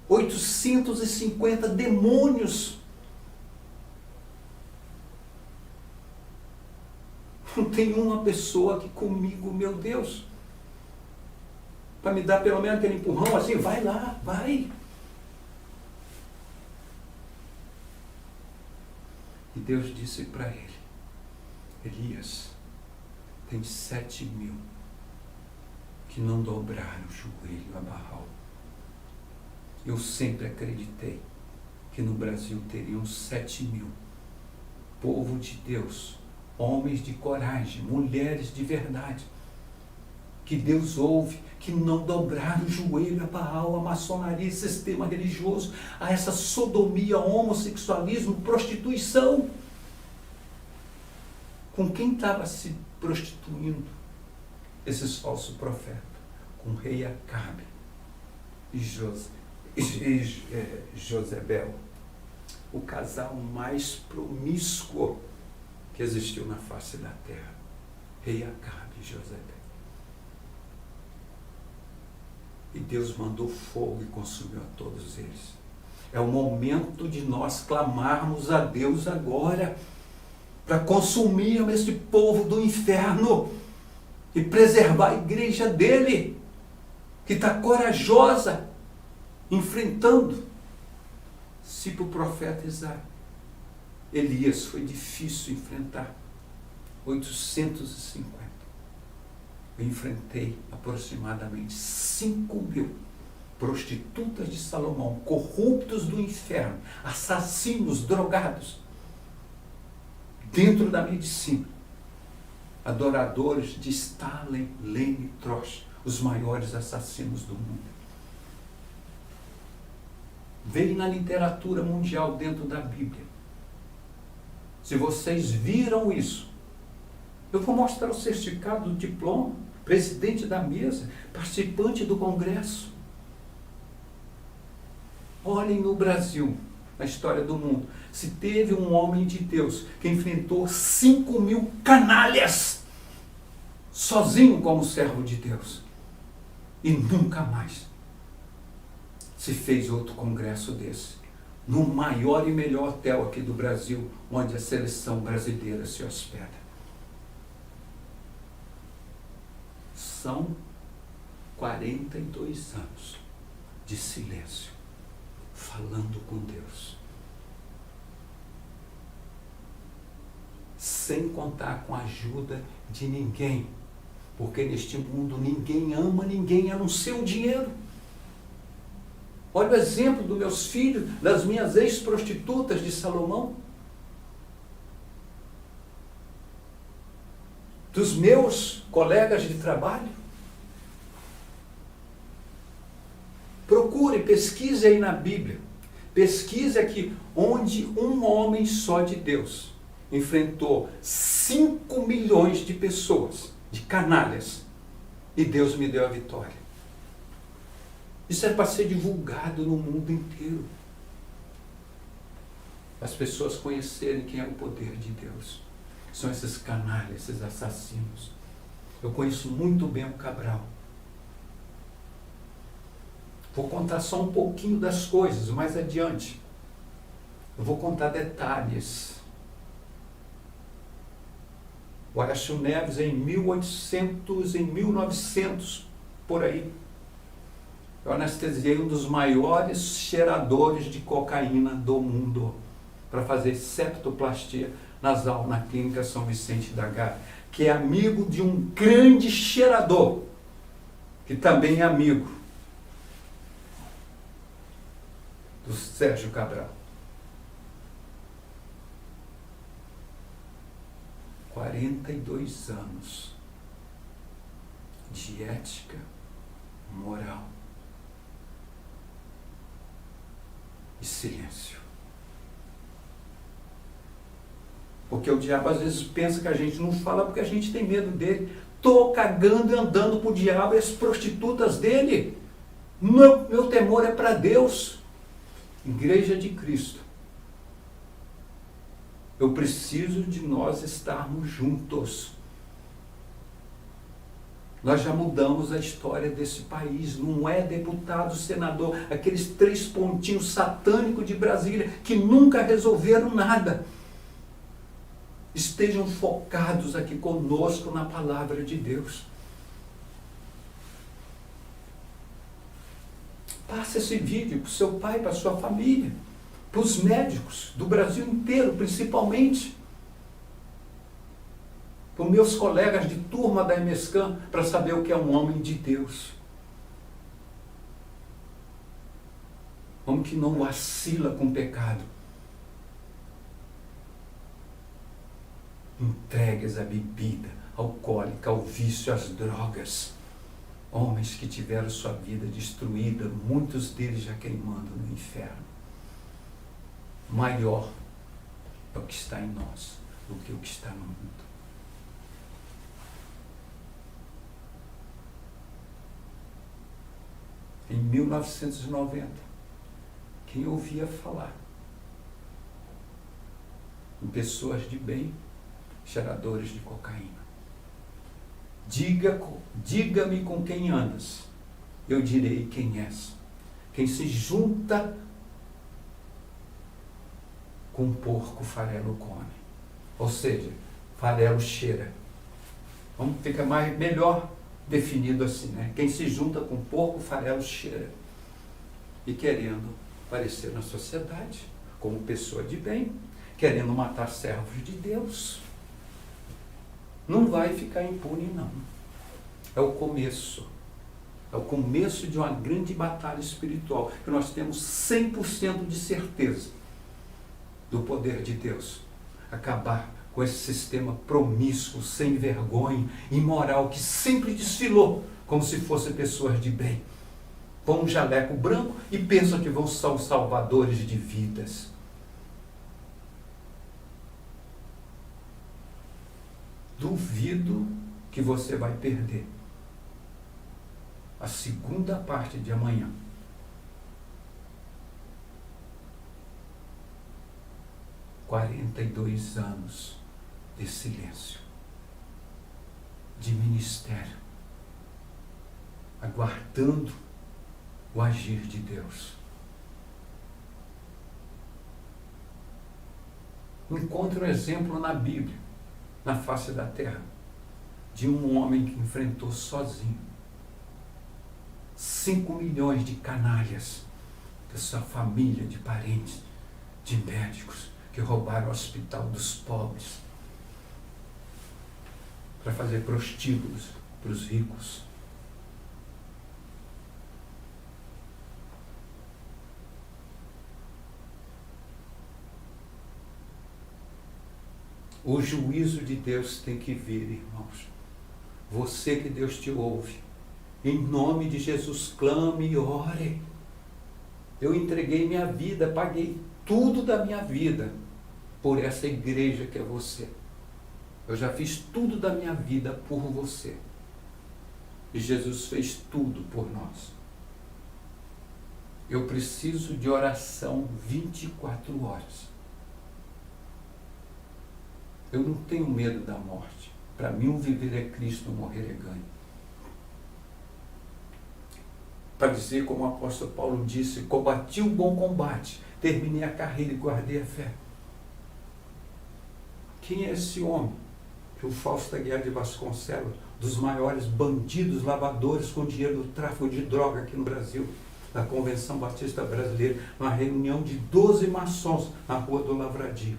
850 demônios. Não tem uma pessoa aqui comigo, meu Deus, para me dar pelo menos aquele empurrão assim, vai lá, vai. E Deus disse para ele, Elias, tem 7.000 que não dobraram o joelho a Baal. Eu sempre acreditei que no Brasil teriam 7.000 povo de Deus homens de coragem, mulheres de verdade, que Deus ouve, que não dobraram o joelho a Baal, a maçonaria, sistema religioso, a essa sodomia, homossexualismo, prostituição. Com quem estava se prostituindo esses falsos profetas? Com o rei Acabe e Jezebel, o casal mais promíscuo que existiu na face da terra. Rei Acabe e Jezebel. E Deus mandou fogo e consumiu a todos eles. É o momento de nós clamarmos a Deus agora, para consumir este povo do inferno e preservar a igreja dele, que está corajosa, enfrentando. Se para o profeta Elias foi difícil enfrentar, 850. Eu enfrentei aproximadamente 5.000 prostitutas de Salomão, corruptos do inferno, assassinos, drogados, dentro da medicina, adoradores de Stalin, Lenin e Trotsky, os maiores assassinos do mundo. Veio na literatura mundial, dentro da Bíblia. Se vocês viram isso, eu vou mostrar o certificado do diploma, presidente da mesa, participante do congresso. Olhem no Brasil, na história do mundo, se teve um homem de Deus que enfrentou 5.000 canalhas, sozinho como servo de Deus, e nunca mais se fez outro congresso desse, no maior e melhor hotel aqui do Brasil, onde a seleção brasileira se hospeda. São 42 anos de silêncio, falando com Deus, sem contar com a ajuda de ninguém, porque neste mundo ninguém ama ninguém a não ser o dinheiro. Olha o exemplo dos meus filhos, das minhas ex-prostitutas de Salomão, dos meus colegas de trabalho. Procure, pesquise aí na Bíblia. Pesquise aqui, onde um homem só de Deus enfrentou 5 milhões de pessoas, de canalhas, e Deus me deu a vitória. Isso é para ser divulgado no mundo inteiro. As pessoas conhecerem quem é o poder de Deus. São esses canalhas, esses assassinos. Eu conheço muito bem o Cabral. Vou contar só um pouquinho das coisas, mais adiante. Eu vou contar detalhes. O Aécio Neves, em 1900, por aí, eu anestesiei um dos maiores cheiradores de cocaína do mundo para fazer septoplastia nasal na clínica São Vicente da Gávea, que é amigo de um grande cheirador, que também é amigo do Sérgio Cabral. 42 anos de ética, moral e silêncio. Porque o diabo às vezes pensa que a gente não fala porque a gente tem medo dele. Estou cagando e andando para o diabo e as prostitutas dele. Meu temor é para Deus. Igreja de Cristo. Eu preciso de nós estarmos juntos. Nós já mudamos a história desse país. Não é deputado, senador, aqueles 3 pontinhos satânicos de Brasília que nunca resolveram nada. Estejam focados aqui conosco na palavra de Deus. Passe esse vídeo para o seu pai, para a sua família, para os médicos do Brasil inteiro, principalmente. Para os meus colegas de turma da EMESCAM, para saber o que é um homem de Deus. Homem que não vacila com o pecado. entregues à bebida alcoólica, ao vício, às drogas. Homens que tiveram sua vida destruída, muitos deles já queimando no inferno. Maior é o que está em nós do que o que está no mundo. Em 1990, quem ouvia falar em pessoas de bem, cheiradores de cocaína? Diga-me com quem andas, eu direi quem és. Quem se junta com porco, farelo come. Ou seja, farelo cheira. Fica melhor definido assim, né? Quem se junta com porco, farelo cheira. E querendo aparecer na sociedade como pessoa de bem, querendo matar servos de Deus. Não vai ficar impune, não. É o começo. É o começo de uma grande batalha espiritual, que nós temos 100% de certeza do poder de Deus. Acabar com esse sistema promíscuo, sem vergonha, imoral, que sempre desfilou como se fossem pessoas de bem. Põe um jaleco branco e pensam que vão ser os salvadores de vidas. Duvido que você vai perder a segunda parte de amanhã. – 42 anos de silêncio, de ministério, aguardando o agir de Deus. Encontre um exemplo na Bíblia, na face da terra, de um homem que enfrentou sozinho 5 milhões de canalhas da sua família, de parentes, de médicos, que roubaram o hospital dos pobres para fazer prostíbulos para os ricos. O juízo de Deus tem que vir, irmãos. Você que Deus te ouve, em nome de Jesus, clame e ore. Eu entreguei minha vida, paguei tudo da minha vida por essa igreja que é você. Eu já fiz tudo da minha vida por você. E Jesus fez tudo por nós. Eu preciso de oração 24 horas. Eu não tenho medo da morte. Para mim, o viver é Cristo, o morrer é ganho. Para dizer, como o apóstolo Paulo disse, combati o bom combate, terminei a carreira e guardei a fé. Quem é esse homem? Que o Fausto Aguiar de Vasconcelos, dos maiores bandidos, lavadores com dinheiro do tráfico de droga aqui no Brasil, da Convenção Batista Brasileira, uma reunião de 12 maçons na Rua do Lavradio,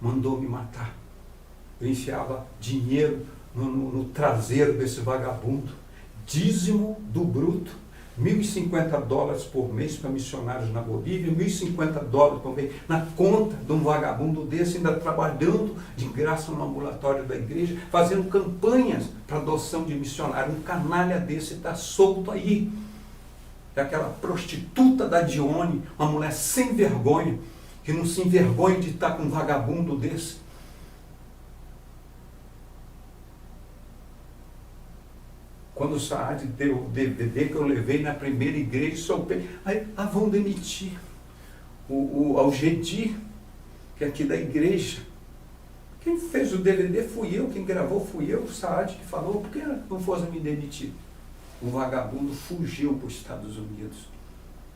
mandou me matar. Eu enfiava dinheiro no traseiro desse vagabundo, dízimo do bruto, $1.050 por mês para missionários na Bolívia, $1.050 por mês na conta de um vagabundo desse, ainda trabalhando de graça no ambulatório da igreja, fazendo campanhas para adoção de missionário. Um canalha desse está solto aí. É aquela prostituta da Dione, uma mulher sem vergonha, que não se envergonha de estar com um vagabundo desse. Quando o Saad deu o DVD que eu levei na primeira igreja, soltei, aí vão demitir o Algedi, que é aqui da igreja. Quem fez o DVD fui eu, quem gravou fui eu, o Saad que falou, por que não fosse me demitir? O vagabundo fugiu para os Estados Unidos,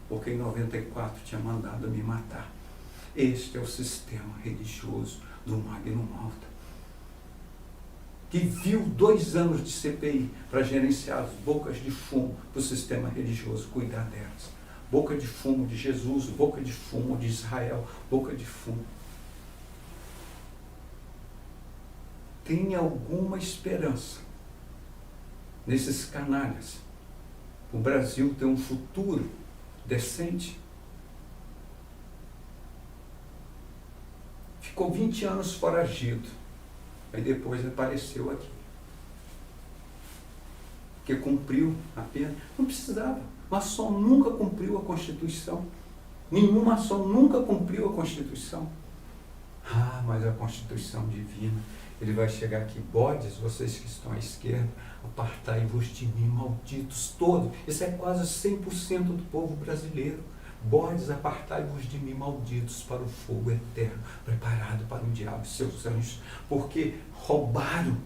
porque em 94 tinha mandado me matar. Este é o sistema religioso do Magno Malta, que viu 2 anos de CPI para gerenciar as bocas de fumo do sistema religioso, cuidar delas. Boca de fumo de Jesus, boca de fumo de Israel, boca de fumo. Tem alguma esperança nesses canalhas? O Brasil tem um futuro decente? Ficou 20 anos foragido. Aí depois apareceu aqui. Porque cumpriu a pena. Não precisava. Maçom nunca cumpriu a Constituição. Nenhum maçom nunca cumpriu a Constituição. Ah, mas a Constituição divina. Ele vai chegar aqui, bodes, vocês que estão à esquerda, apartai-vos de mim, malditos todos. Isso é quase 100% do povo brasileiro. Bodes, apartai-vos de mim, malditos, para o fogo eterno, preparado para o diabo e seus anjos. Porque roubaram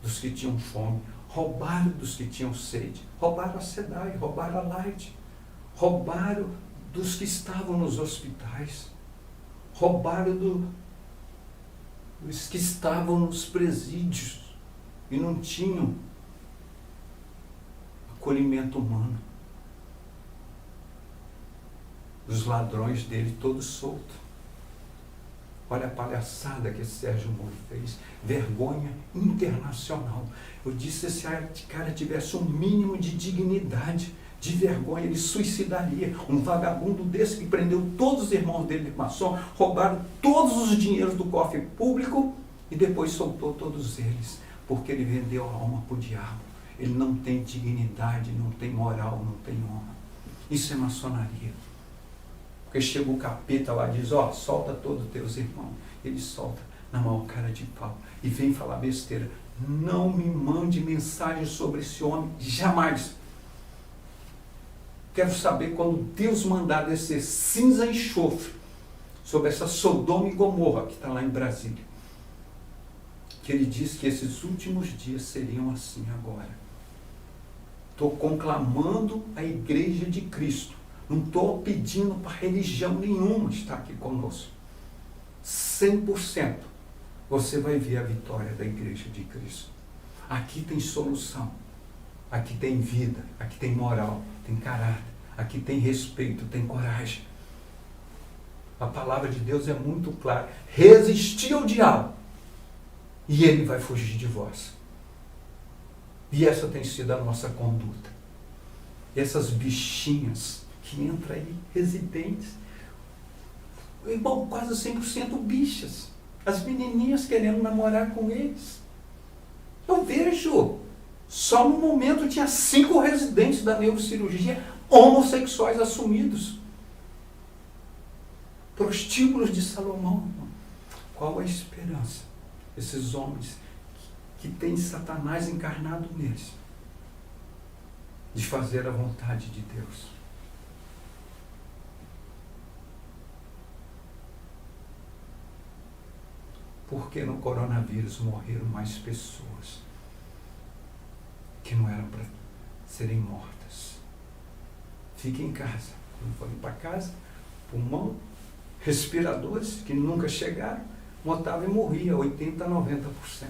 dos que tinham fome, roubaram dos que tinham sede, roubaram a SEDAI, roubaram a Light, roubaram dos que estavam nos hospitais, roubaram dos que estavam nos presídios e não tinham acolhimento humano. Os ladrões dele todos soltos. Olha a palhaçada que esse Sérgio Moro fez. Vergonha internacional. Eu disse, se esse cara tivesse um mínimo de dignidade, de vergonha, ele suicidaria. Um vagabundo desse que prendeu todos os irmãos dele de maçom, roubaram todos os dinheiros do cofre público e depois soltou todos eles, porque ele vendeu a alma para o diabo. Ele não tem dignidade, não tem moral, não tem honra. Isso é maçonaria. Porque chega o capeta lá e diz, ó, solta todos os teus irmãos. Ele solta na maior cara de pau e vem falar besteira. Não me mande mensagem sobre esse homem, jamais. Quero saber quando Deus mandar descer cinza e enxofre sobre essa Sodoma e Gomorra que está lá em Brasília. Que ele diz que esses últimos dias seriam assim agora. Estou conclamando a Igreja de Cristo. Não estou pedindo para religião nenhuma estar aqui conosco. 100% você vai ver a vitória da Igreja de Cristo. Aqui tem solução. Aqui tem vida. Aqui tem moral. Tem caráter. Aqui tem respeito. Tem coragem. A palavra de Deus é muito clara. Resistir ao diabo e ele vai fugir de vós. E essa tem sido a nossa conduta. Essas bichinhas que entram aí, residentes, irmão, quase 100% bichas. As menininhas querendo namorar com eles. Eu vejo, só no momento tinha 5 residentes da neurocirurgia homossexuais assumidos. Prostíbulos de Salomão. Qual a esperança? Esses homens que têm Satanás encarnado neles, de fazer a vontade de Deus. Porque no coronavírus morreram mais pessoas que não eram para serem mortas. Fique em casa. Quando forem para casa, pulmão, respiradores que nunca chegaram, botava e morria, 80% a 90%.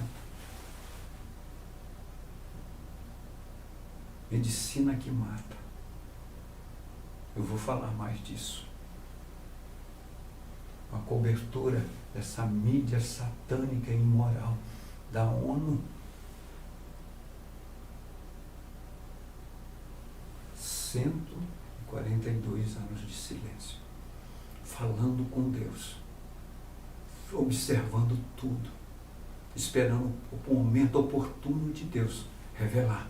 Medicina que mata. Eu vou falar mais disso. A cobertura dessa mídia satânica e imoral da ONU. 142 anos de silêncio. Falando com Deus. Observando tudo. Esperando o momento oportuno de Deus revelar.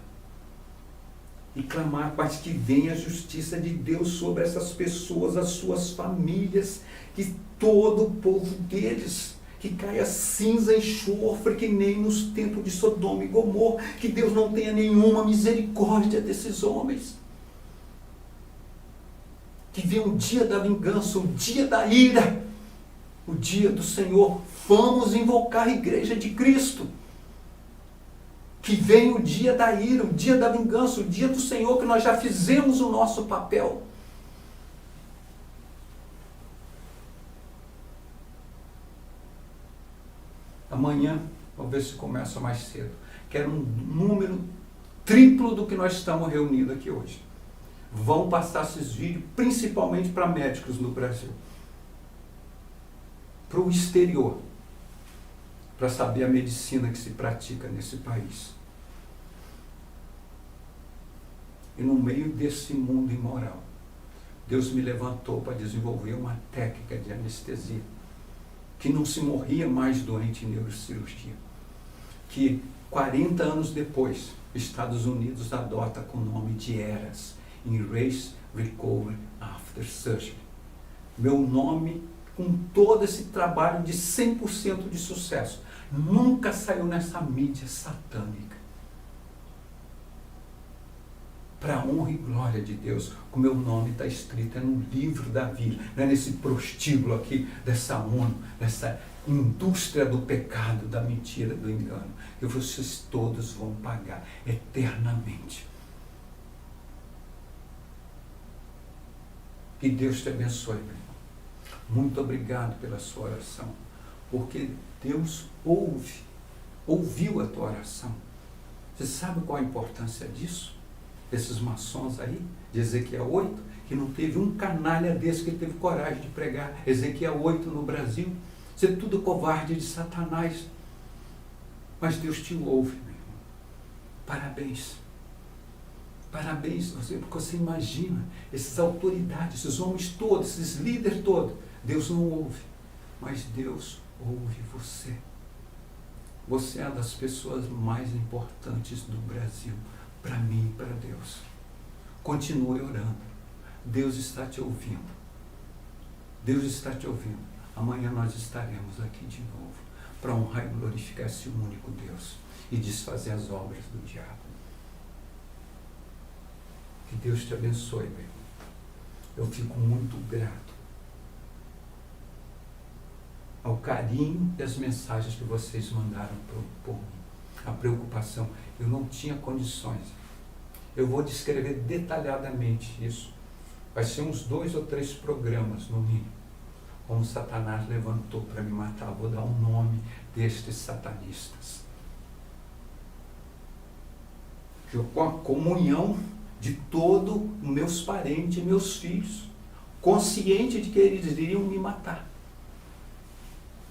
E clamar para que venha a justiça de Deus sobre essas pessoas, as suas famílias, que todo o povo deles, que caia cinza e enxofre, que nem nos tempos de Sodoma e Gomorra, que Deus não tenha nenhuma misericórdia desses homens. Que venha o dia da vingança, o dia da ira, o dia do Senhor. Vamos invocar a Igreja de Cristo. Que venha o dia da ira, o dia da vingança, o dia do Senhor, que nós já fizemos o nosso papel. Amanhã, vamos ver se começa mais cedo. Quero um número triplo do que nós estamos reunidos aqui hoje. Vão passar esses vídeos, principalmente para médicos no Brasil. Para o exterior. Para saber a medicina que se pratica nesse país. E no meio desse mundo imoral, Deus me levantou para desenvolver uma técnica de anestesia, que não se morria mais doente em neurocirurgia. que 40 anos depois, Estados Unidos adota com o nome de ERAS, Erase, Recovery, After Surgery. Meu nome, com todo esse trabalho de 100% de sucesso, nunca saiu nessa mídia satânica. Para a honra e glória de Deus, o meu nome está escrito, é no livro da vida, não é nesse prostíbulo aqui, dessa ONU, dessa indústria do pecado, da mentira, do engano, que vocês todos vão pagar eternamente. Que Deus te abençoe, meu irmão. Muito obrigado pela sua oração, porque Deus ouviu a tua oração. Você sabe qual a importância disso? Esses maçons aí, de Ezequiel 8, que não teve um canalha desse que teve coragem de pregar Ezequiel 8 no Brasil. Você é tudo covarde de Satanás. Mas Deus te ouve, meu irmão. Parabéns. Parabéns, porque você imagina, essas autoridades, esses homens todos, esses líderes todos, Deus não ouve, mas Deus ouve você. Você é uma das pessoas mais importantes do Brasil, para mim e para Deus. Continue orando. Deus está te ouvindo. Deus está te ouvindo. Amanhã nós estaremos aqui de novo, para honrar e glorificar esse único Deus e desfazer as obras do diabo. Que Deus te abençoe, meu irmão. Eu fico muito grato ao carinho e as mensagens que vocês mandaram por mim. A preocupação, eu não tinha condições. Eu vou descrever detalhadamente isso. Vai ser uns 2 ou 3 programas, no mínimo. Como Satanás levantou para me matar. Vou dar o nome destes satanistas. Com a comunhão de todos meus parentes, meus filhos, consciente de que eles iriam me matar.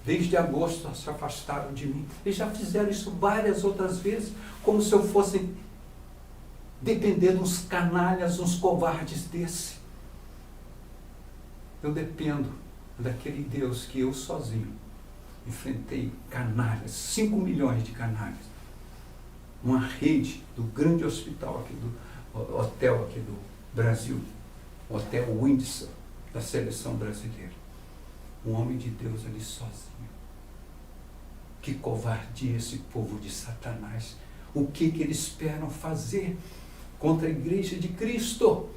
Desde agosto se afastaram de mim. Eles já fizeram isso várias outras vezes, como se eu fosse depender de uns canalhas, uns covardes desse. Eu dependo daquele Deus que eu sozinho enfrentei canalhas, 5 milhões de canalhas. Uma rede do grande hospital aqui, do hotel aqui do Brasil, o Hotel Windsor, da seleção brasileira. Um homem de Deus ali sozinho. Que covardia esse povo de Satanás. O que eles esperam fazer contra a igreja de Cristo?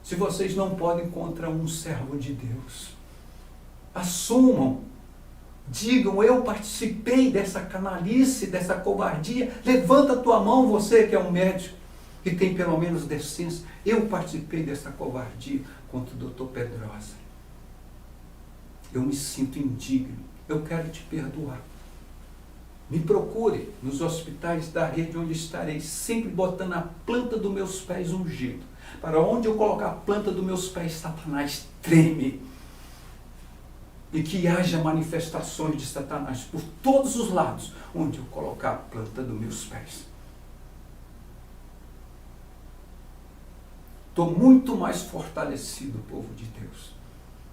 Se vocês não podem contra um servo de Deus. Assumam. Digam, eu participei dessa canalice, dessa covardia. Levanta a tua mão, você que é um médico, que tem pelo menos decência. Eu participei dessa covardia contra o Dr. Pedrosa. Eu me sinto indigno. Eu quero te perdoar. Me procure nos hospitais da rede onde estarei, sempre botando a planta dos meus pés ungido. Para onde eu colocar a planta dos meus pés, Satanás treme. E que haja manifestações de Satanás por todos os lados, onde eu colocar a planta dos meus pés. Estou muito mais fortalecido, povo de Deus.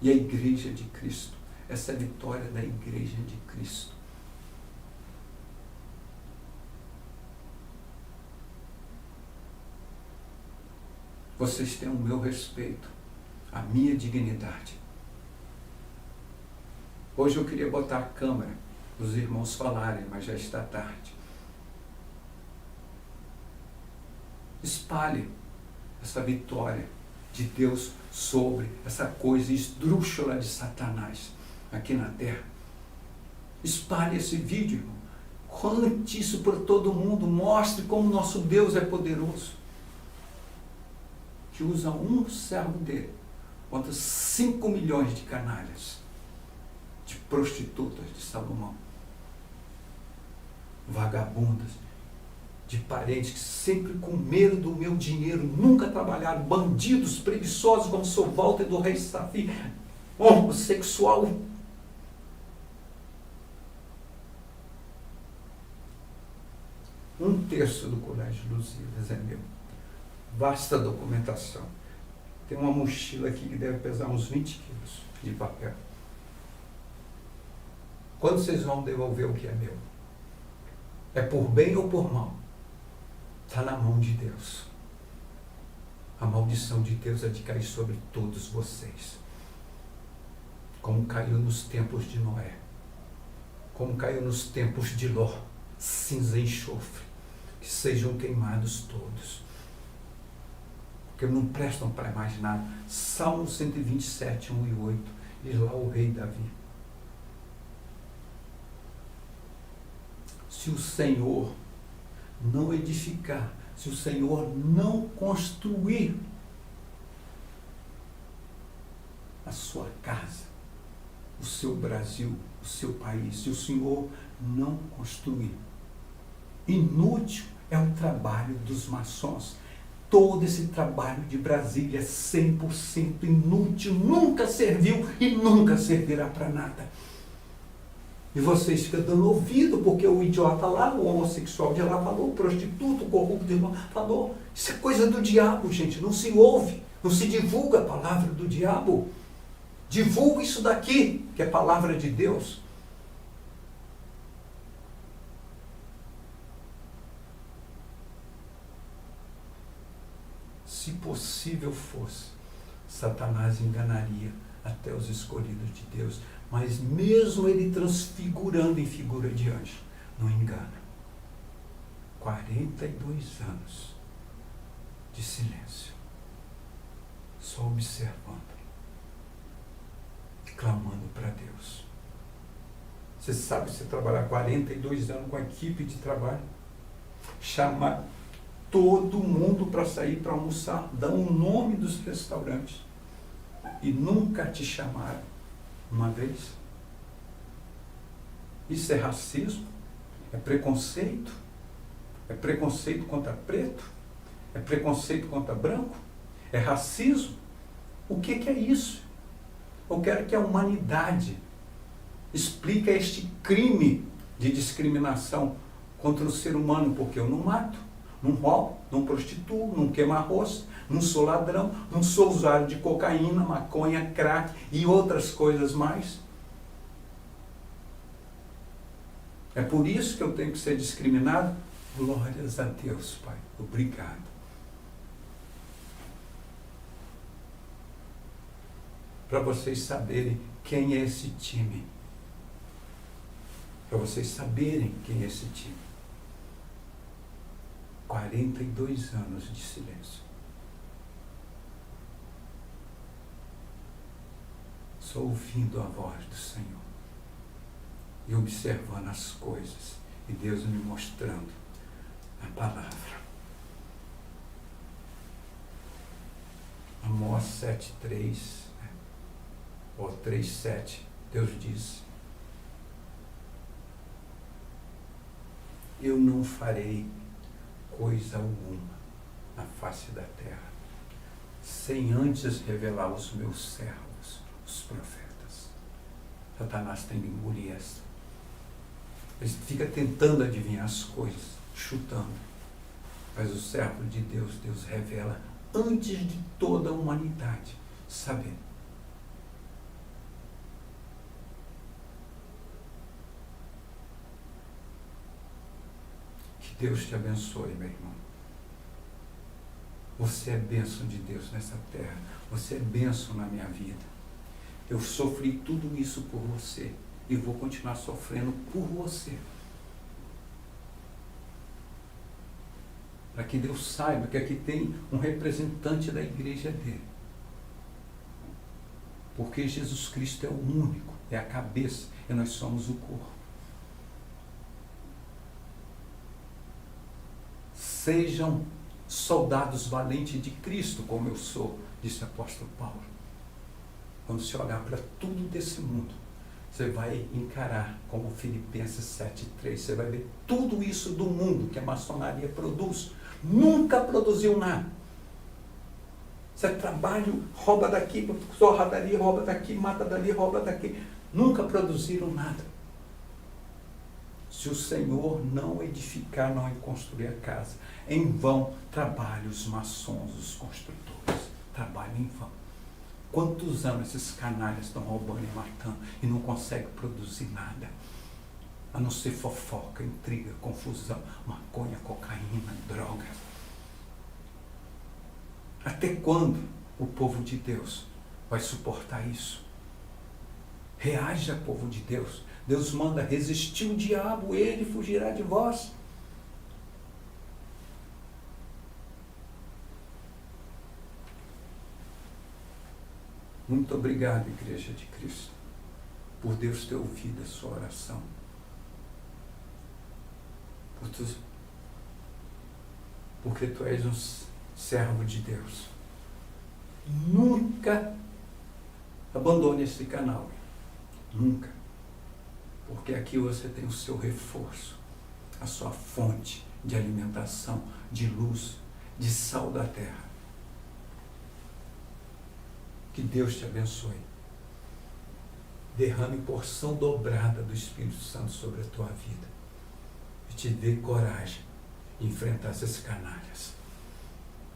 E a igreja de Cristo, essa é a vitória da igreja de Cristo. Vocês têm o meu respeito, a minha dignidade. Hoje eu queria botar a câmera, os irmãos falarem, mas já está tarde. Espalhe essa vitória de Deus sobre essa coisa esdrúxula de Satanás aqui na terra. Espalhe esse vídeo, irmão. Conte isso para todo mundo. Mostre como nosso Deus é poderoso. Que usa um servo dele contra 5 milhões de canalhas, de prostitutas de Salomão, vagabundas, de parentes que sempre com medo do meu dinheiro, nunca trabalharam, bandidos preguiçosos como sou Walter do Rei Safi, homossexual. Um terço do Colégio Lusíadas é meu. Vasta documentação. Tem uma mochila aqui que deve pesar uns 20 quilos de papel. Quando vocês vão devolver o que é meu? É por bem ou por mal? Está na mão de Deus. A maldição de Deus é de cair sobre todos vocês. Como caiu nos tempos de Noé. Como caiu nos tempos de Ló. Cinza e enxofre. Que sejam queimados todos. Porque não prestam para mais nada. Salmo 127, 1 e 8. Diz lá o rei Davi. Se o Senhor não edificar, se o Senhor não construir a sua casa, o seu Brasil, o seu país, se o Senhor não construir, inútil é o trabalho dos maçons. Todo esse trabalho de Brasília é 100% inútil, nunca serviu e nunca servirá para nada. E vocês ficam dando ouvido, porque o idiota lá, o homossexual de lá falou, o prostituto, o corrupto de lá falou. Isso é coisa do diabo, gente. Não se ouve, não se divulga a palavra do diabo. Divulga isso daqui, que é a palavra de Deus. Se possível fosse, Satanás enganaria até os escolhidos de Deus. Mas mesmo ele transfigurando em figura de anjo, não engana. 42 anos de silêncio. Só observando. Clamando para Deus. Você sabe, você trabalhar 42 anos com a equipe de trabalho, chamar todo mundo para sair para almoçar, dar o nome dos restaurantes e nunca te chamaram uma vez. Isso é racismo? É preconceito? É preconceito contra preto? É preconceito contra branco? É racismo? O que é isso? Eu quero que a humanidade explique este crime de discriminação contra o ser humano, porque eu não mato, não roubo, não prostituo, não queimo arroz, não sou ladrão, não sou usuário de cocaína, maconha, crack e outras coisas mais. É por isso que eu tenho que ser discriminado? Glórias a Deus, Pai. Obrigado. Para vocês saberem quem é esse time. Para vocês saberem quem é esse time. 42 anos de silêncio. Só ouvindo a voz do Senhor. E observando as coisas. E Deus me mostrando a palavra. Amós 7:3, ou 3:7, Deus diz: eu não farei coisa alguma na face da terra, sem antes revelar aos meus servos, os profetas. Satanás tem de engolir essa. Ele fica tentando adivinhar as coisas, chutando. Mas o servo de Deus, Deus revela antes de toda a humanidade, sabendo. Que Deus te abençoe, meu irmão. Você é bênção de Deus nessa terra. Você é bênção na minha vida. Eu sofri tudo isso por você. E vou continuar sofrendo por você. Para que Deus saiba que aqui tem um representante da igreja dele. Porque Jesus Cristo é o único, é a cabeça, e nós somos o corpo. Sejam soldados valentes de Cristo, como eu sou, disse o apóstolo Paulo. Quando você olhar para tudo desse mundo, você vai encarar como Filipenses 7:3. Você vai ver tudo isso do mundo que a maçonaria produz. Nunca produziu nada. Você trabalha, rouba daqui, zorra dali, rouba daqui, mata dali, rouba daqui. Nunca produziram nada. Se o Senhor não edificar, não construir a casa, em vão trabalham os maçons, os construtores. Trabalham em vão. Quantos anos esses canalhas estão roubando e matando e não conseguem produzir nada? a não ser fofoca, intriga, confusão, maconha, cocaína, droga. Até quando o povo de Deus vai suportar isso? Reaja, povo de Deus. Deus manda resistir o diabo, ele fugirá de vós. Muito obrigado, Igreja de Cristo, por Deus ter ouvido a sua oração. Porque tu és um servo de Deus. Nunca abandone esse canal. Nunca. Porque aqui você tem o seu reforço, a sua fonte de alimentação, de luz, de sal da terra. Que Deus te abençoe. Derrame porção dobrada do Espírito Santo sobre a tua vida. E te dê coragem de enfrentar essas canalhas,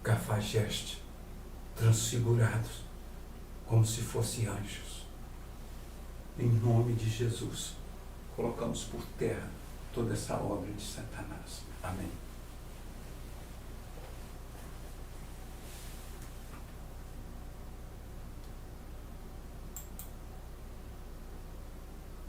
cafajestes, transfigurados, como se fossem anjos. Em nome de Jesus, colocamos por terra toda essa obra de Satanás.